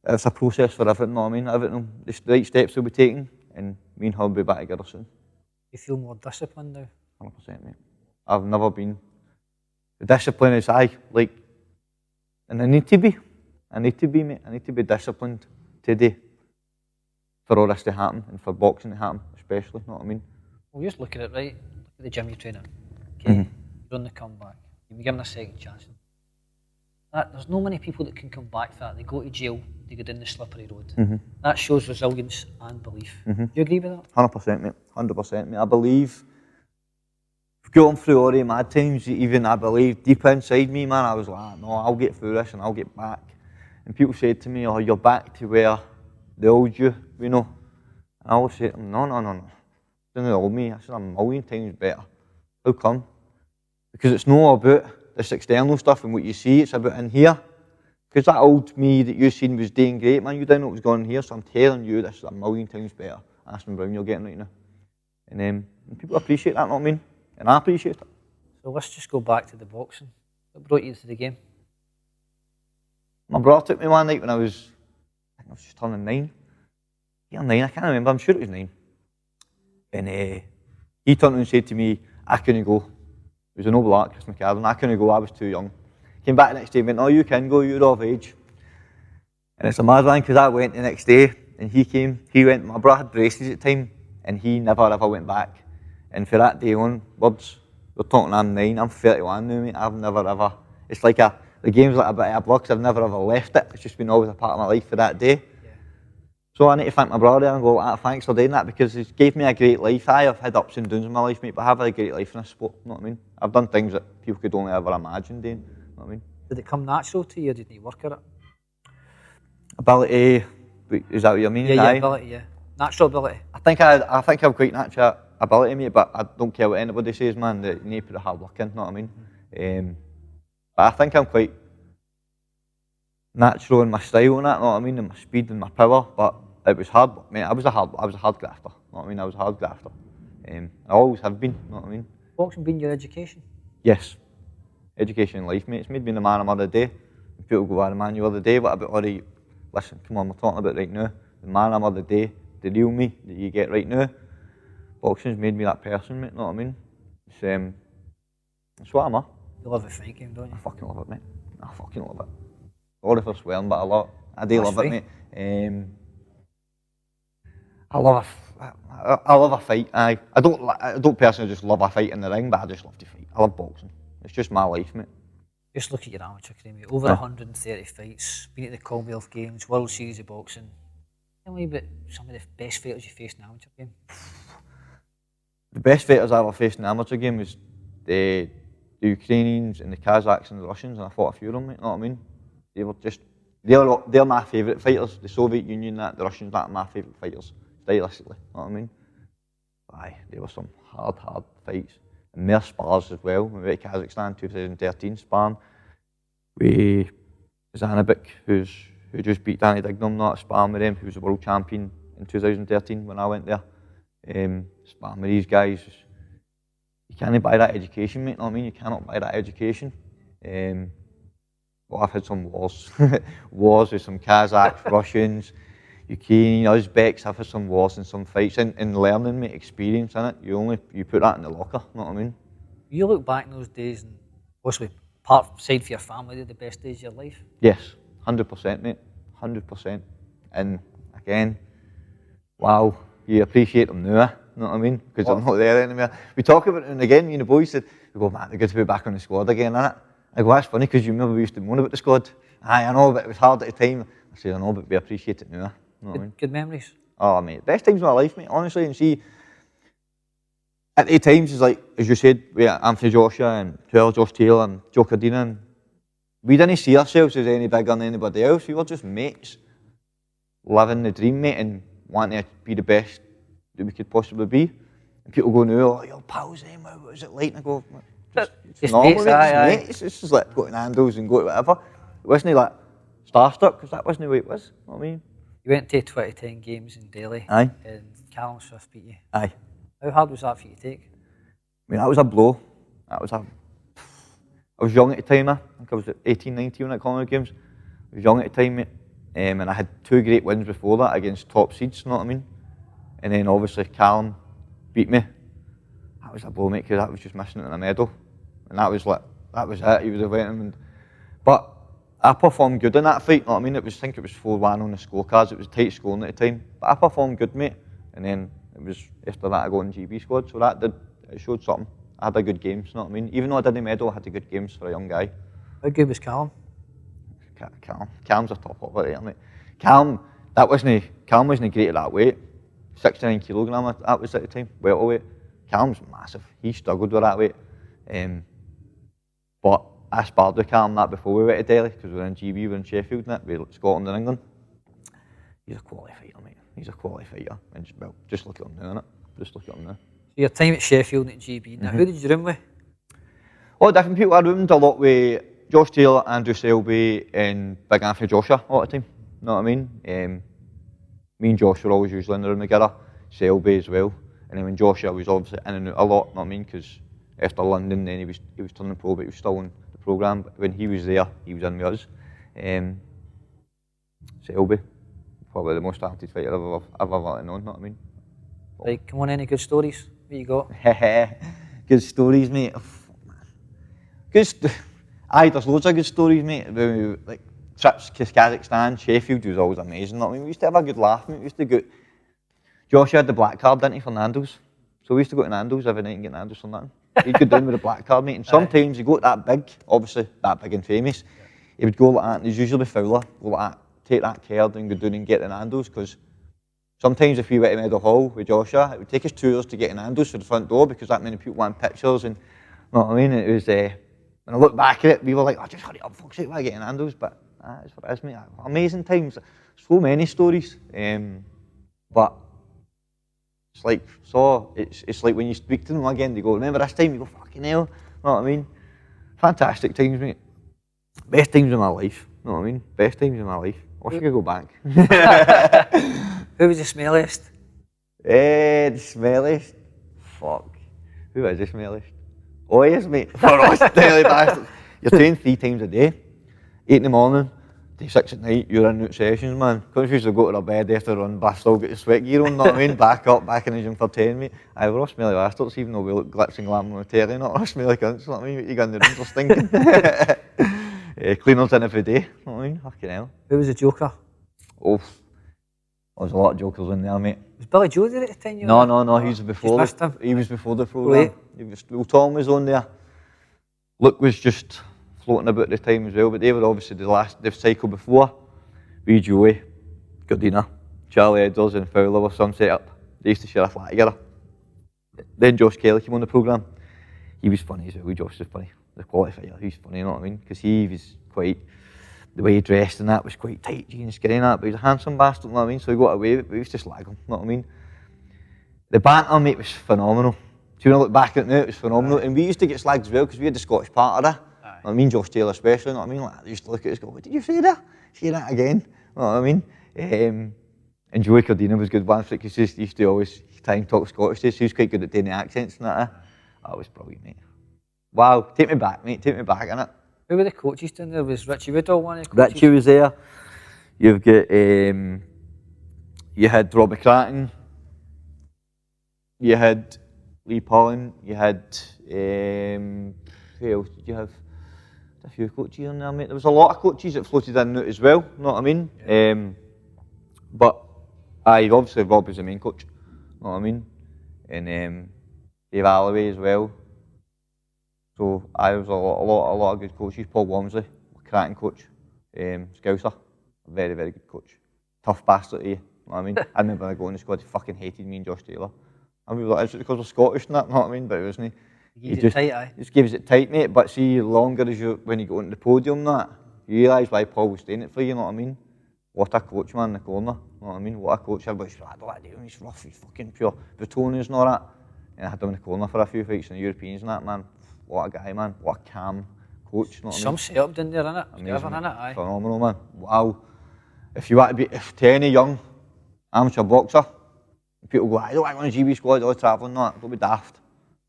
It's a process for everything, you know what I mean? Everything, the right steps will be taken, and me and her will be back together soon. You feel more disciplined now? 100%, mate. I've never been. The discipline is like, and I need to be. I need to be, mate. I need to be disciplined today for all this to happen, and for boxing to happen, especially, you know what I mean? Well, just look at it, right? Look at the gym you're training. Okay, you're on the comeback. You've been given a second chance. There's no many people that can come back from that. They go to jail, they go down the slippery road. That shows resilience and belief. Do you agree with that? 100%, mate. 100%, mate. I believe, going through all the mad times, even I believe deep inside me, man, I was like, no, I'll get through this and I'll get back. And people said to me, oh, you're back to where the old you know. And I always say to them, no. It's not the old me. I said, I'm a million times better. How come? Because it's not about this external stuff and what you see, it's about in here. Because that old me that you seen was doing great, man, you didn't know what was going on here, so I'm telling you this is a million times better Aston Brown you're getting right now. And people appreciate that, know what I mean? And I appreciate it. So let's just go back to the boxing. What brought you to the game? My brother took me one night when I was just turning 9. Yeah, 9, I can't remember, I'm sure it was 9. And he turned around and said to me, I couldn't go. It was an old black, Chris McAdam, I couldn't go, I was too young. Came back the next day and went, oh, you can go, you're of age. And it's a mad one, because I went the next day, and he went, my brother had braces at the time, and he never ever went back. And for that day onwards, we're talking I'm 9, I'm 31 now, mate, I've never ever, it's like the game's like a bit of a blur, 'cause I've never ever left it, it's just been always a part of my life for that day. So I need to thank my brother and go, thanks for doing that, because he gave me a great life. I've had ups and downs in my life, mate, but I have had a great life in this sport, you know what I mean? I've done things that people could only ever imagine doing, you know what I mean? Did it come natural to you, or did you work at it? Ability, is that what you mean? Yeah, ability, yeah. Natural ability. I think I've quite natural ability, mate, but I don't care what anybody says, man, that you need to put the hard work in, you know what I mean? But I think I'm quite natural in my style and that, you know what I mean, and my speed and my power, but it was hard, mate, I was a hard grafter, you know what I mean, I was a hard grafter. I always have been, you know what I mean? Boxing been your education? Yes. Education in life, mate, it's made me the man I'm of the day. People go, the man you are the day, what about all the, listen, come on, we're talking about right now, the man I'm of the day, the real me that you get right now. Boxing's made me that person, mate, you know what I mean? It's what I'm at. You love the fight game, don't you? I fucking love it, mate. I fucking love it. Sorry for swearing, but a lot. I do love it, mate. I love a fight. I don't personally just love a fight in the ring, but I just love to fight. I love boxing. It's just my life, mate. Just look at your amateur career, mate. Over 130 fights, been at the Commonwealth Games, World Series of Boxing. Tell me about some of the best fighters you faced in the amateur game. The best fighters I ever faced in the amateur game was the Ukrainians and the Kazakhs and the Russians, and I fought a few of them, mate, you know what I mean? They were just, they're my favourite fighters. The Soviet Union, the Russians, that are my favourite fighters, stylistically, you know what I mean? Aye, they were some hard fights. And more spars as well. We went to Kazakhstan 2013 sparring with Zanabek, who just beat Danny Dignam, not sparring with him, who was the world champion in 2013 when I went there. Sparring with these guys, you can't buy that education, mate, you know what I mean? You cannot buy that education. Well, I've had some wars with some Kazakhs, Russians, Ukrainians, Uzbeks. I've had some wars and some fights, and learning, mate, experience in it. You put that in the locker, you know what I mean? You look back in those days and possibly part aside for your family, they're the best days of your life? Yes, 100%, mate, 100%. And again, wow, you appreciate them now, you know what I mean? Because they're not there anymore. We talk about it, and again, me and the boys said, we go, man, they're good to be back on the squad again, innit? I go, that's funny, because you remember we used to moan about the squad. Aye, I know, but it was hard at the time. I say, I know, but we appreciate it now, you know what I mean? Good memories? Oh, mate, best times of my life, mate, honestly, and see, at the times, it's like, as you said, with Anthony Joshua and Josh Taylor and Joe Cardina, we didn't see ourselves as any bigger than anybody else, we were just mates. living the dream, mate, and wanting to be the best that we could possibly be. And people go, no, oh, your pals, what was it like? And I go, it's normal, mates, mate, it's just like go to Nando's and go to whatever. It wasn't like starstruck, because that wasn't the way it was, you know what I mean? You went to 2010 games in Delhi. Aye. And Callum Swift beat you. Aye. How hard was that for you to take? I mean, that was a blow. I was young at the time, I think I was 18, 19 when I Commonwealth Games. I was young at the time, mate. And I had 2 great wins before that against top seeds, you know what I mean? And then obviously Callum beat me. That was a blow, mate, because that was just missing it in a medal. And that was it, he would have went him. But I performed good in that fight, you know what I mean? I think it was 4-1 on the scorecards, it was tight scoring at the time. But I performed good, mate. And then it was after that I got in GB squad, so it showed something. I had a good games, you know what I mean? Even though I didn't medal, I had a good games for a young guy. How good was Callum? Callum's a top operator, mate. Callum wasn't great at that weight. 69 kilogram that was at the time, welterweight. Callum's massive. He struggled with that weight. But I sparred with Callum that before we went to Delhi, because we were in GB, we were in Sheffield and with Scotland and England. He's a quality fighter, mate. He's a quality fighter. And just look at him now, innit? Just look at him now. So your time at Sheffield and at GB, now who did you room with? A lot of different people. I roomed a lot with Josh Taylor, Andrew Selby, and Big Anthony Joshua a lot of the time. You know what I mean? Me and Josh were always usually in the room together. Selby as well. And then when Joshua was obviously in and out a lot, you know what I mean? Because after London, then he was turning pro, but he was still in the programme. But when he was there, he was in with us. Selby, probably the most talented fighter I've ever known, you know what I mean? Like, come on, any good stories? What you got? Good stories, mate. There's loads of good stories, mate. Like trips to Kazakhstan, Sheffield was always amazing. You know what I mean? We used to have a good laugh, mate. We used to go. Josh had the black card, didn't he, for Nando's? So we used to go to Nando's every night and get Nando's for nothing. He'd go down with a black card, mate. And sometimes he got that big, obviously that big and famous. He would go like that, and he's usually Fowler, go like that, take that card and go down and get the Nando's, because sometimes if we went to Meadowhall with Joshua, it would take us 2 hours to get to Nando's for the front door, because that many people want pictures, and you know what I mean? It was, when I look back at it, we were like, oh, just hurry up, fuck's sake, why get to Nando's? But it's what it is, mate. Amazing times, so many stories. But it's like when you speak to them again, they go, remember this time? You go, fucking hell, you know what I mean? Fantastic times, mate. Best times of my life, you know what I mean? Best times of my life. I wish I could go back. Who was the smelliest? The smelliest? Fuck. Who is the smelliest? Oh yes, mate. For us, daily bastards. You're trained 3 times a day. 8 in the morning, to 6 at night, you're in out sessions, man. Countries will go to their bed after a run, but still get the sweat gear on, know what I mean? Back in the gym for 10, mate. We're all smelly bastards, even though we look glitz and glam on the telly, not all smelly cunts, know what I mean? You go in the room, they're stinking. Cleaners in every day, know what I mean? Fucking hell. Who was the joker? Oh, there's a lot of jokers in there, mate. Was Billy Joe there at the time? No, he was before. He was before the programme. Tom was on there. Luke was just floating about at the time as well, but they were obviously the cycle before. We, Joey, Gardiner, Charlie Edwards and Fowler were some set up. They used to share a flat together. Then Josh Kelly came on the programme. He was funny as well. Josh was funny. The quality fighter, he was funny, you know what I mean? Because he was quite, the way he dressed and that was quite tight jeans, skinny and that, but he was a handsome bastard, you know what I mean? So he got away with it, but we used to slag him, you know what I mean? The banter, mate, was phenomenal. So when I look back at it now, it was phenomenal. And we used to get slagged as well, because we had the Scottish part of it. I mean, Josh Taylor especially, you know what I mean? Like, they used to look at us and go, what did you say there? Say that again, you know what I mean? And Joey Cardina was good one, because he used to always try and talk Scottish to us. He was quite good at doing the accents and that. That was brilliant, mate. Wow, take me back, mate, take me back, innit? Who were the coaches down there? Was Richie Woodall one of the coaches? Richie was there. You've got, you had Rob McCracken. You had Lee Pullen. You had, who else did you have? A few coaches in there, mate. There was a lot of coaches that floated in and out as well, you know what I mean? Yeah. But obviously Rob was the main coach, you know what I mean? And Dave Alloway as well. So there was a lot of good coaches. Paul Walmsley, cracking coach. Scouser, a very, very good coach. Tough bastard, you know what I mean? I remember when I got in the squad, he fucking hated me and Josh Taylor. And we were like, is it because we're Scottish and that, you know what I mean? But it wasn't. He just gives it tight, mate. But see, longer as when you go onto the podium, that you realise why Paul was doing it for you, know what I mean? What a coach, man, in the corner. You know what I mean? What a coach. Everybody's like, I don't like him, he's rough, he's fucking pure Bretonians and all that. And I had him in the corner for a few fights in the Europeans and that, man. What a guy, man. What a calm coach, you know what I mean? Some setup down there, innit? Amazing, Everything, innit? Aye. Phenomenal, man. Wow. If you want to be, if to any young amateur boxer, people go, I don't want to go on a GB squad, all travelling, no, don't be daft.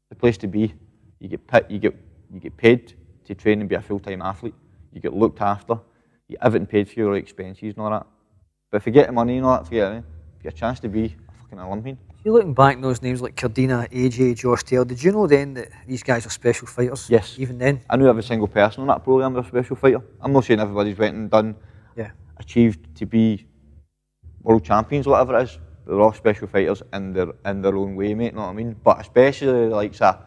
The place to be. You get paid to train and be a full-time athlete. You get looked after. You get everything paid for your expenses and all that. But if you get the money and all that, forget it. If you get a chance to be a fucking Olympian. You looking back at those names like Cardina, AJ, Josh Taylor, did you know then that these guys are special fighters? Yes. Even then? I knew every single person on that programme was a special fighter. I'm not saying everybody's went and done, achieved to be world champions or whatever it is. They're all special fighters in their own way, mate, you know what I mean? But especially the likes of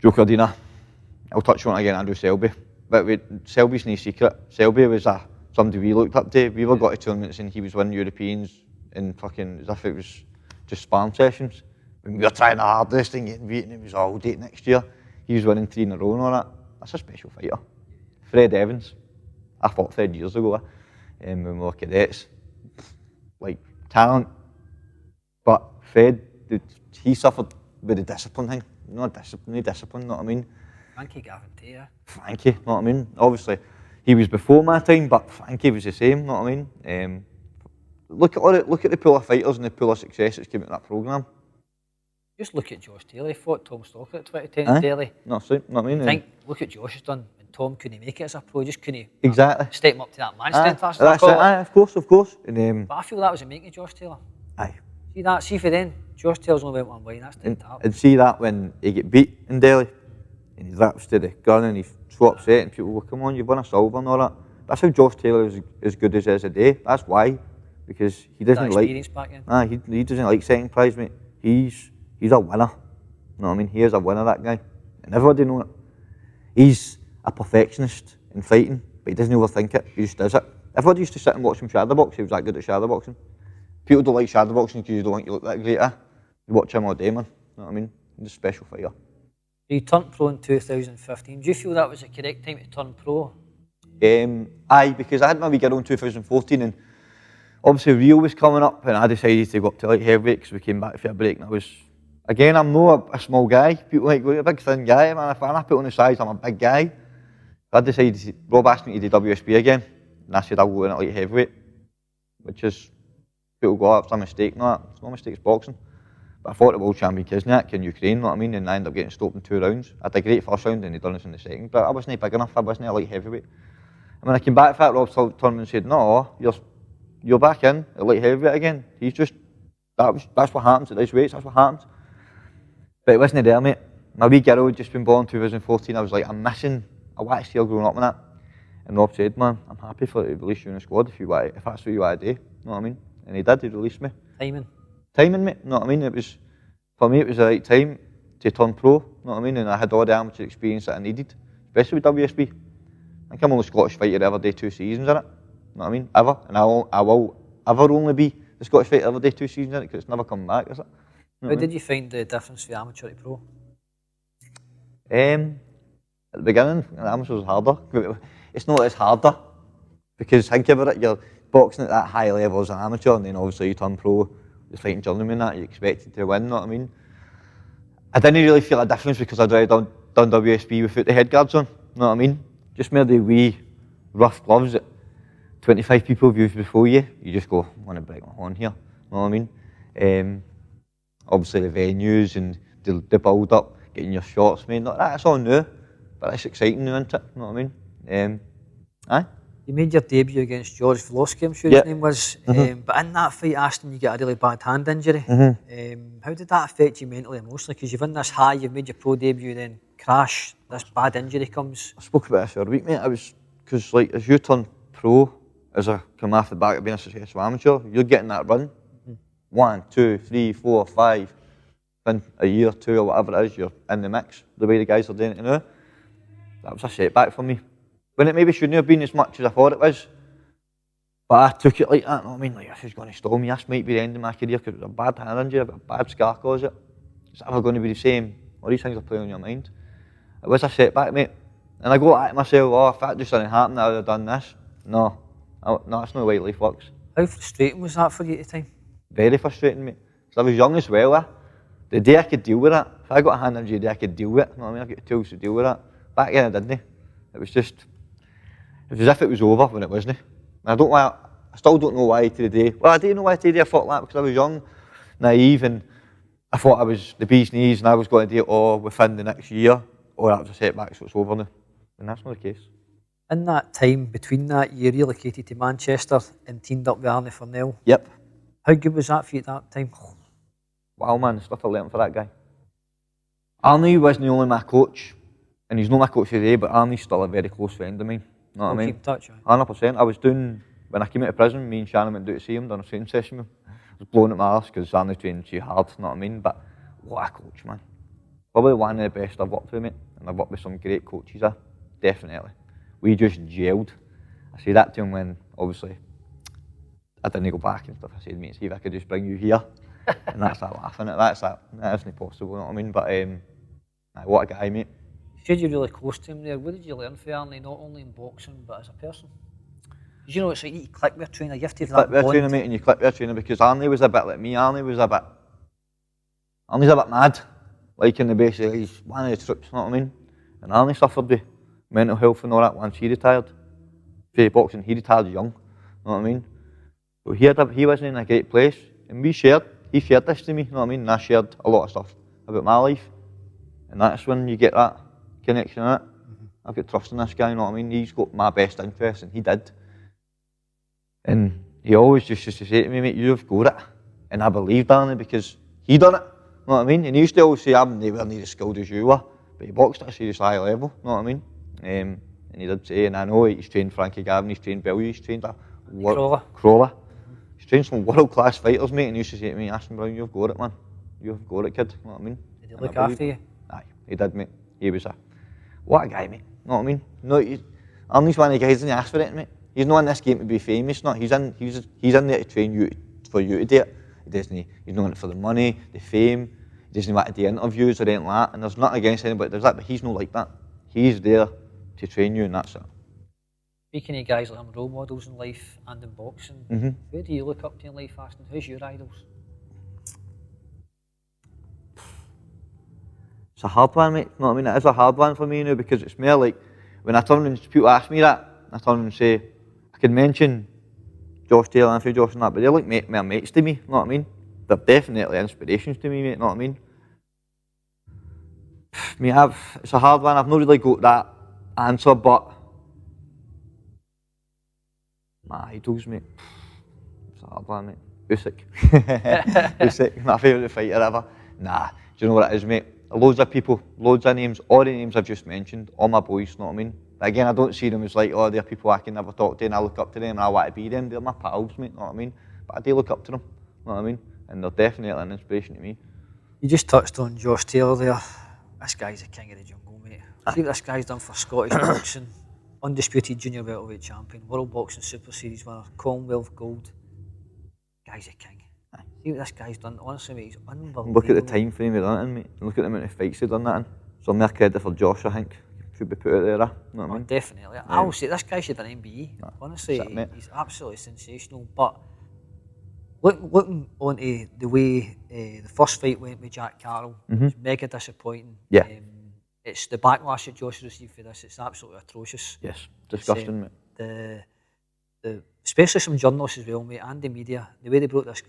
Joe Cardina. I'll touch on it again, Andrew Selby. But Selby's no secret. Selby was somebody we looked up to. We were got to tournaments and he was winning Europeans in fucking, as if it was just spam sessions. When we were trying the hardest and getting beaten, it was all date next year. He was winning 3 in a row and all that. That's a special fighter. Fred Evans. I fought Fred years ago when we were cadets. Like, talent. But Fred, he suffered with the discipline thing. No discipline, you know what I mean? Frankie Gavin Taylor. Frankie, you know what I mean? Obviously, he was before my time, but Frankie was the same, you know what I mean? Look at the pool of fighters and the pool of success that's came out of that programme. Just look at Josh Taylor. He fought Tom Stocker at 2010 in Delhi. No, see, you know what I mean? Look at Josh has done. And Tom couldn't make it as a pro, just couldn't step him up to that man stand fast. That's it, of course. And, but I feel that was a making of Josh Taylor. Aye. See for then, Josh Taylor's only went one way, and that's dead tap. And see that when he get beat in Delhi, and he raps to the gun and he's so upset, and people go, come on, you've won a silver and all that. That's how Josh Taylor is as good as he is today. That's why. Because he doesn't like. Back then. He doesn't like second prize, mate. He's a winner. You know what I mean? He is a winner, that guy. And everybody knows it. He's a perfectionist in fighting, but he doesn't overthink it. He just does it. Everybody used to sit and watch him shadowbox. He was that good at shadowboxing. People don't like shadowboxing because you don't think you look that great, You watch him all day, man. You know what I mean? He's a special fighter. You turned pro in 2015. Do you feel that was the correct time to turn pro? Aye, because I had my wee girl in 2014 and obviously Rio was coming up and I decided to go up to light heavyweight because we came back for a break and I was, again, I'm not a small guy. People like, you're a big thin guy, man. If I put on the size, I'm a big guy. I decided, Rob asked me to do WSB again and I said I'll go in at light heavyweight, which is, people go, oh, it's a mistake. No, it's not a mistake, it's boxing. But I fought the world champion Kizniak in Ukraine, you know what I mean? And I ended up getting stopped in 2 rounds. I had a great first round and he'd done us in the second, but I wasn't big enough, I wasn't a light heavyweight. And when I came back for that, Rob turned me and said, no, you're back in at light heavyweight again. He's just, that's what happens at these weights, that's what happens. But it wasn't there, mate. My wee girl had just been born in 2014. I was like, I want to see her growing up in that. And Rob said, man, I'm happy for to release you in the squad if that's what you want to do. You know what I mean? And he did, he released me. Timing, mate, you know what I mean? For me, it was the right time to turn pro, you know what I mean? And I had all the amateur experience that I needed, especially with WSB. I think I'm only Scottish fighter ever do 2 seasons in it, you know what I mean? Ever. And I will ever only be the Scottish fighter ever do 2 seasons in it because it's never come back, is it? How did you find the difference from amateur to pro? At the beginning, amateur was harder. It's not as harder because think about it, you're boxing at that high level as an amateur and then obviously you turn pro, you're fighting journeyman that, you're expected to win, you know what I mean? I didn't really feel a difference because I'd already done WSB without the head guards on, you know what I mean? Just mere the wee rough gloves that 25 people have used before you just go, I want to break my horn here, you know what I mean? Obviously the venues and the build up, getting your shots made, that's all new, but it's exciting new, isn't it, you know what I mean? You made your debut against George Vlosky, I'm sure his name was, but in that fight, Aston, you got a really bad hand injury. How did that affect you mentally, emotionally? Because you've in this high, you've made your pro debut, then crash, this bad injury comes. I spoke about this the other week, mate. Because like, as you turn pro, as I come off the back of being a successful amateur, you're getting that run. 1, 2, 3, 4, 5, in a year, 2 or whatever it is, you're in the mix, the way the guys are doing it now. That was a setback for me. When it maybe shouldn't have been as much as I thought it was. But I took it like that, you know what I mean? Like, this is going to stall me, this might be the end of my career because it was a bad hand injury, a bad scar cause it. It's never going to be the same. All these things are playing on your mind. It was a setback, mate. And I go at myself, oh, if that just didn't happen, I would have done this. No, No, that's not the way life works. How frustrating was that for you at the time? Very frustrating, mate. Because I was young as well. The day I could deal with it, if I got a hand injury, the day I could deal with it. You know what I mean? I got the tools to deal with it. Back then I didn't. It was as if it was over when it wasn't. And I still don't know why to the day. Well, I didn't know why to the day I thought that because I was young, naive, and I thought I was the bee's knees and I was going to do it all within the next year, or that was a setback, so it's over now. And that's not the case. In that time between that, you relocated to Manchester and teamed up with Arnie Furnell. Yep. How good was that for you at that time? Wow, man, the stuff I learned for that guy. Arnie wasn't only my coach, and he's not my coach today, but Arnie's still a very close friend of mine. You know what I mean? Keep in touch, 100%. I was doing, when I came out of prison, me and Shannon went down to see him, done a training session with him. I was blowing at my arse because Arnie trained too hard, you know what I mean? But what a coach, man. Probably one of the best I've worked with, mate. And I've worked with some great coaches there, definitely. We just gelled. I say that to him when, obviously, I didn't go back and stuff. I said, mate, see if I could just bring you here. And that's that laughing at that isn't possible, you know what I mean? But what a guy, mate. You said you're really close to him there. What did you learn from Arnie, not only in boxing, but as a person? Because you know, it's like you click with a trainer, you have to have that bond. Click with a trainer, mate, and you click with a trainer because Arnie was a bit like me. Arnie's a bit mad. Like in the base, he's one of the troops, you know what I mean? And Arnie suffered with mental health and all that once he retired. For boxing, he retired young, you know what I mean? So he wasn't in a great place, and he shared this to me, you know what I mean? And I shared a lot of stuff about my life, and that's when you get that connection in it. I've got trust in this guy, you know what I mean? He's got my best interest, and he did. And he always used to say to me, mate, you've got it. And I believed Arnie because he done it, you know what I mean? And he used to always say, I'm nowhere near as skilled as you were, but he boxed at a serious high level, you know what I mean? And he did say, and I know he's trained Frankie Gavin, he's trained Billy, he's trained Crawler. He's trained some world-class fighters, mate, and he used to say to me, Aston Brown, you've got it, man. You've got it, kid, you know what I mean? Did he look after you? Aye, he did, mate. He was what a guy, mate, you know what I mean? No, Arnie's one of the guys that asked for it, mate. He's not in this game to be famous, he's in there to train you, for you to do it. He's not in it for the money, the fame, he doesn't want to do interviews or anything like that, and there's nothing against anybody that does that, but he's not like that. He's there to train you, and that's it. Speaking of guys like him, role models in life and in boxing, who do you look up to in life, Aston? Who's your idols? It's a hard one, mate. You know what I mean? It is a hard one for me now because it's more like when I turn and people ask me that, I turn and say, I can mention Josh Taylor, Anthony Josh and that, but they're like my mates to me, you know what I mean? They're definitely inspirations to me, mate, you know what I mean? It's a hard one. I've not really got that answer, but my idols, mate. It's a hard one, mate. Usyk. Usyk, my favourite fighter ever. Nah, do you know what it is, mate? Loads of people, loads of names, all the names I've just mentioned, all my boys, you know what I mean? But again, I don't see them as like, oh, they're people I can never talk to and I look up to them and I want to be them. They're my pals, mate, you know what I mean? But I do look up to them, you know what I mean? And they're definitely an inspiration to me. You just touched on Josh Taylor there. This guy's a king of the jungle, mate. See what this guy's done for Scottish boxing. Undisputed junior welterweight champion, World Boxing Super Series winner, Commonwealth Gold. Guy's a king. See what this guy's done. Honestly, mate, he's unbelievable. Look at the time frame he done it in, mate. Look at the amount of fights he's done that in. So more credit for Josh, I think. Should be put out there, you know what I mean? Definitely. I will say, this guy should have an MBE. Honestly, he's absolutely sensational. But looking onto the way the first fight went with Jack Carroll, it's mega disappointing. Yeah. It's the backlash that Josh received for this. It's absolutely atrocious. Yes, disgusting, mate. Especially some journalists as well, mate, and the media, the way they brought this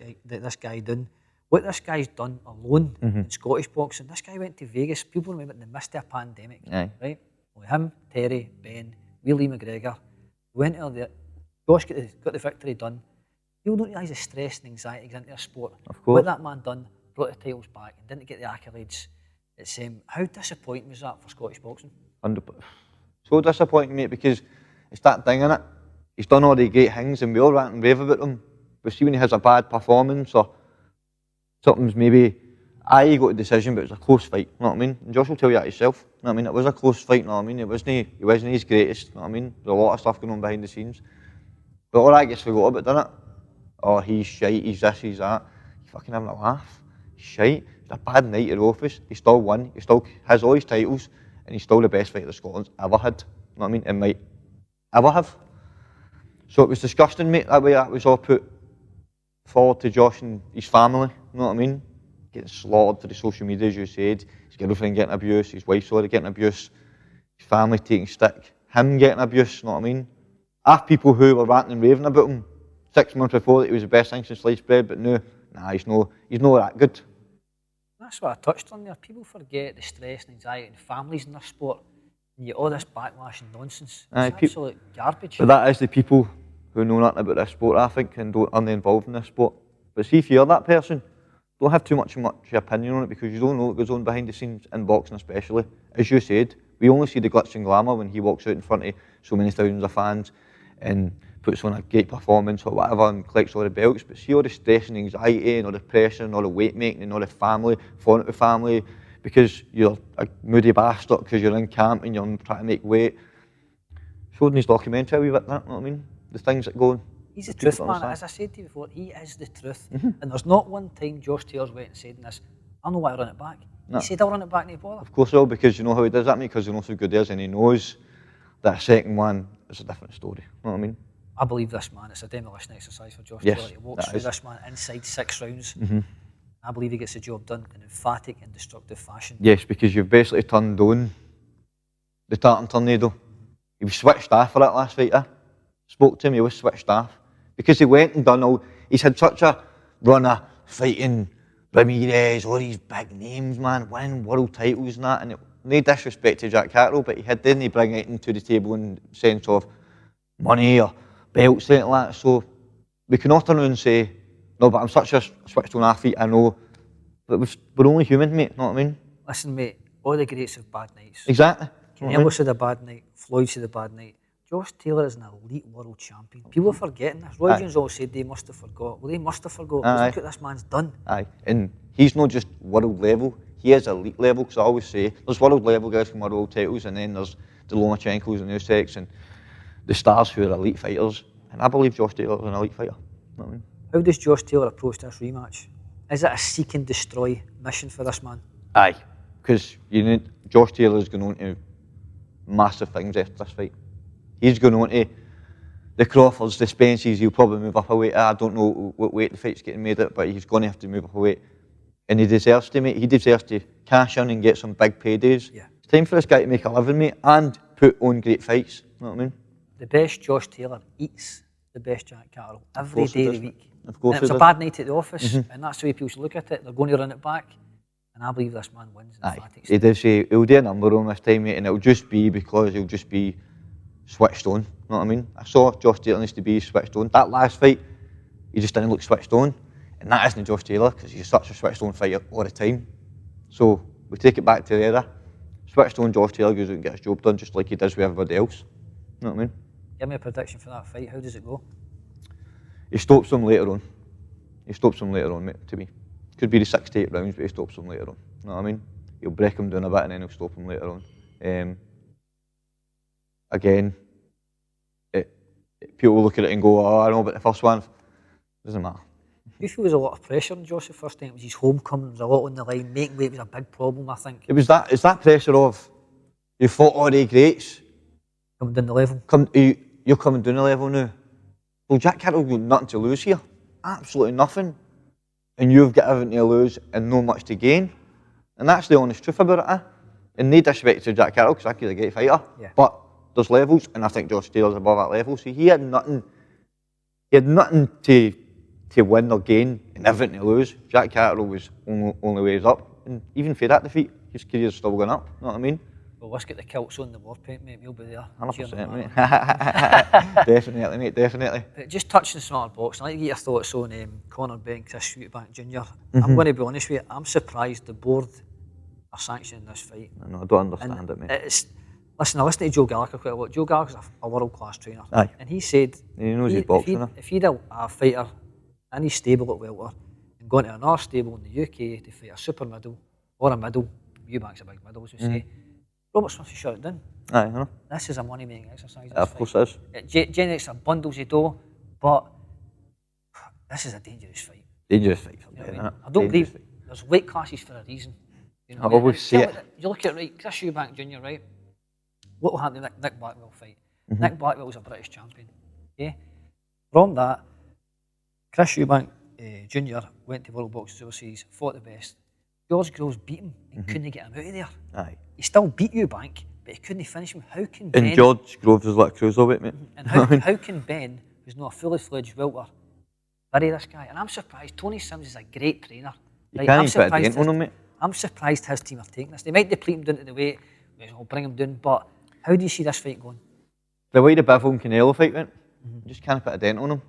guy down. What this guy's done alone in Scottish boxing, this guy went to Vegas. People remember they missed a pandemic, right? With him, Terry, Ben, Lee McGregor, went out there. Josh got the victory done. People don't realise the stress and anxiety that goes into a sport. Of course. What that man done, brought the titles back and didn't get the accolades. It's how disappointing was that for Scottish boxing? So disappointing, mate, because it's that thing, innit? He's done all the great things and we all rant and rave about him. But see when he has a bad performance or something's maybe, he got a decision, but it was a close fight, you know what I mean? And Josh will tell you that himself, you know what I mean? It was a close fight, you know what I mean? He wasn't his greatest, you know what I mean? There's a lot of stuff going on behind the scenes. But all that gets forgot about, doesn't it? Oh, he's shite, he's this, he's that. He's fucking having a laugh. He's shite. It's a bad night at the office. He still won. He still has all his titles, and he's still the best fighter Scotland's ever had. You know what I mean? And might ever have. So it was disgusting, mate, that way that was all put forward to Josh and his family, you know what I mean? Getting slaughtered for the social media, as you said, his girlfriend getting abuse, his wife getting abuse, his family taking stick, him getting abuse, you know what I mean? I have people who were ranting and raving about him 6 months before that he was the best thing since sliced bread, but no, nah, he's no that good. That's what I touched on there. People forget the stress and anxiety and families in their sport, and you get all this backlash and nonsense. It's absolute garbage. But that is the people who know nothing about this sport, I think, and aren't involved in this sport. But see, if you're that person, don't have too much opinion on it, because you don't know what goes on behind the scenes in boxing especially. As you said, we only see the glitz and glamour when he walks out in front of so many thousands of fans and puts on a great performance or whatever and collects all the belts. But see all the stress and anxiety and all the pressure and all the weight making and all the family, falling out with family because you're a moody bastard because you're in camp and you're trying to make weight. Showed in his documentary a wee bit, that, you know what I mean? The things that go on. He's the truth, man. As I said to you before, he is the truth. And there's not one time Josh Taylor's went and said in this, I know why I run it back. No. He said, I'll run it back, no bother. Of course, because you know how he does that, mate, because he knows how good he is and he knows that a second one is a different story. You know what I mean? I believe this, man. It's a demolition exercise for Josh Taylor. He walks through this, man, inside 6 rounds. I believe he gets the job done in emphatic and destructive fashion. Yes, because you've basically turned on the tartan tornado. He was switched off for that last fight, Spoke to him, he was switched off. Because he went and done all, he's had such a run of fighting Ramirez, all these big names, man, winning world titles and that, and no disrespect to Jack Catterall, but he didn't bring anything to the table in the sense of money or belts, anything like that. So we can all turn around and say, no, but I'm such a switched on athlete, I know, but we're only human, mate, you know what I mean? Listen, mate, all the greats have bad nights. Exactly. Canelo had a bad night, Floyd had a bad night. Josh Taylor is an elite world champion. People are forgetting this. Roy Jones all said they must have forgot. Well, they must have forgot, because look what this man's done. Aye, and he's not just world level, he is elite level, because I always say, there's world level guys from world titles, and then there's the Lomachenkos and Useks and the stars who are elite fighters, and I believe Josh Taylor is an elite fighter. You know what I mean? How does Josh Taylor approach this rematch? Is it a seek and destroy mission for this man? Aye, because Josh Taylor is going on to massive things after this fight. He's going on to the Crawfords, the Spences, he'll probably move up a weight. I don't know what weight the fight's getting made at, but he's going to have to move up a weight. And he deserves to, mate. He deserves to cash in and get some big paydays. Yeah. It's time for this guy to make a living, mate, and put on great fights. You know what I mean? The best Josh Taylor eats the best Jack Catterall every day of the week. Of course, and it was a bad night at the office, and that's the way people should look at it. They're going to run it back, and I believe this man wins. Aye, he did say he'll do a number on this time, mate, and it'll just be because he'll just be switched on. You know what I mean? I saw Josh Taylor needs to be switched on. That last fight, he just didn't look switched on, and that isn't Josh Taylor because he's such a switched on fighter all the time. So we take it back to the era. Switched on Josh Taylor goes out and gets his job done just like he does with everybody else. You know what I mean? Give me a prediction for that fight. How does it go? He stops him later on. He stops him later on, mate, to me. Could be the 6 to 8 rounds, but he stops him later on. You know what I mean? He'll break him down a bit and then he'll stop him later on. Again, people look at it and go, oh, I know, but the first one doesn't matter. Do you feel there was a lot of pressure on Josh the first time? It was his homecoming, there was a lot on the line, making weight was a big problem, I think. It's that pressure of, you fought all the greats. Coming down the level. You're coming down the level now. Well, Jack Catterall's got nothing to lose here. Absolutely nothing. And you've got everything to lose and no much to gain. And that's the honest truth about it, And no disrespect to Jack Catterall, because I think he's a great fighter. Yeah. But there's levels, and I think Josh Taylor's above that level. So he had nothing to win or gain and everything to lose. Jack Catterall was only ways up. And even for that defeat, his career's still going up. You know what I mean? Well, let's get the kilts on the war paint, mate. We'll be there. 100%, mate. Definitely, mate, definitely. But just touching smart boxing, I'd like to get your thoughts on Clydebank, Chris Clydebank Jr. I'm going to be honest with you, I'm surprised the board are sanctioning this fight. No, I don't understand it, mate. Listen, I listened to Joe Gallagher quite a lot. Joe Gallagher's a world-class trainer. Aye. And he said he knows his boxing. If he'd a fighter in his stable at welter and gone to another stable in the UK to fight a super middle or a middle, Eubank's a big middle, as we say, Robert Smith should shut it down. Aye, I know. This is a money-making exercise. Of course it is. It generates a bundles of dough, but this is a dangerous fight. Dangerous fight. You know what I mean? I don't believe there's weight classes for a reason. You know I always say it. You look at Chris Eubank Jr., right? What will happen to Nick Blackwell fight? Nick Blackwell was a British champion. Yeah? From that, Chris Eubank Jr. went to World Boxing Overseas, fought the best. George Groves beat him and couldn't get him out of there. Aye. He still beat Eubank, but he couldn't finish him. How can Ben... And George Groves is like a cruiserweight, mate. And how can Ben, who's not a fully fledged welter, bury this guy? And I'm surprised. Tony Sims is a great trainer. You can't even put a dent on him, mate. I'm surprised his team are taking this. They might deplete him down to the weight, I'll bring him down, but how do you see this fight going? The way the Bivol and Canelo fight went, you just can't put a dent on him.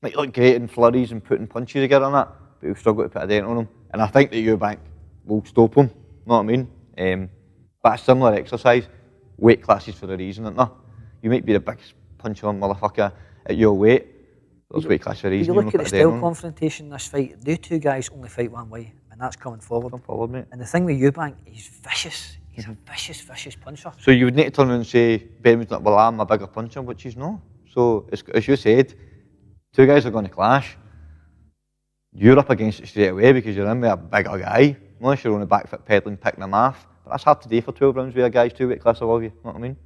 Might look great in flurries and putting punches together and that, but he'll struggle to put a dent on him. And I think that Eubank will stop him, know what I mean? But a similar exercise, weight classes for a reason, isn't there? You might be the biggest puncher on motherfucker at your weight, there's weight class for a reason. You look at the style confrontation in this fight, they two guys only fight one way, and that's coming forward. Come forward, mate. And the thing with Eubank, he's vicious. He's a vicious puncher. So you would need to turn around and say, Ben was like, well, I'm a bigger puncher, which he's not. So, as you said, two guys are going to clash. You're up against it straight away because you're in with a bigger guy. Unless you're on the back foot pedaling, picking them off. But that's hard to do for 12 rounds with a guy's 2 weight class above you, know what I mean?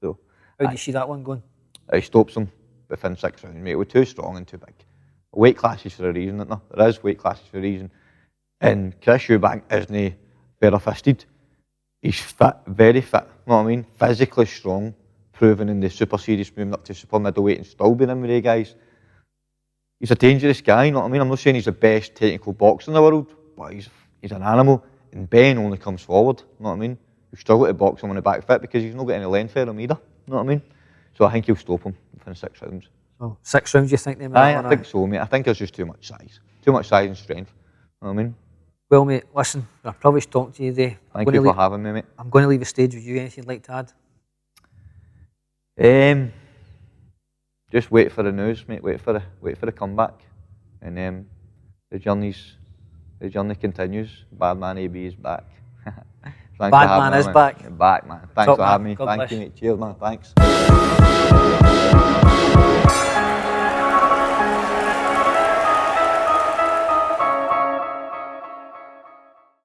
So, how do you see that one going? He stops him within 6 rounds, mate. We're too strong and too big. Weight classes for a reason, isn't there? There is weight classes for a reason. And Chris Eubank isn't bare-fisted. He's fit, very fit, you know what I mean? Physically strong, proven in the super series, moving up to super middleweight and still being in with the guys. He's a dangerous guy, you know what I mean? I'm not saying he's the best technical boxer in the world, but he's an animal. And Ben only comes forward, you know what I mean? He'll struggle to box him on the back foot because he's not got any length for him either, you know what I mean? So I think he'll stop him within 6 rounds. So 6 rounds, you think? I think so, mate. I think there's just too much size. Too much size and strength, you know what I mean? Well, mate, listen, I probably talked to you today. Thank you for having me, mate. I'm going to leave the stage with you. Anything you'd like to add? Just wait for the news, mate. Wait for the comeback, and the journey continues. Badman AB is back. Badman is back. Back, man. Thanks for having me. God Thank bless. you, mate. Cheers, man. Thanks.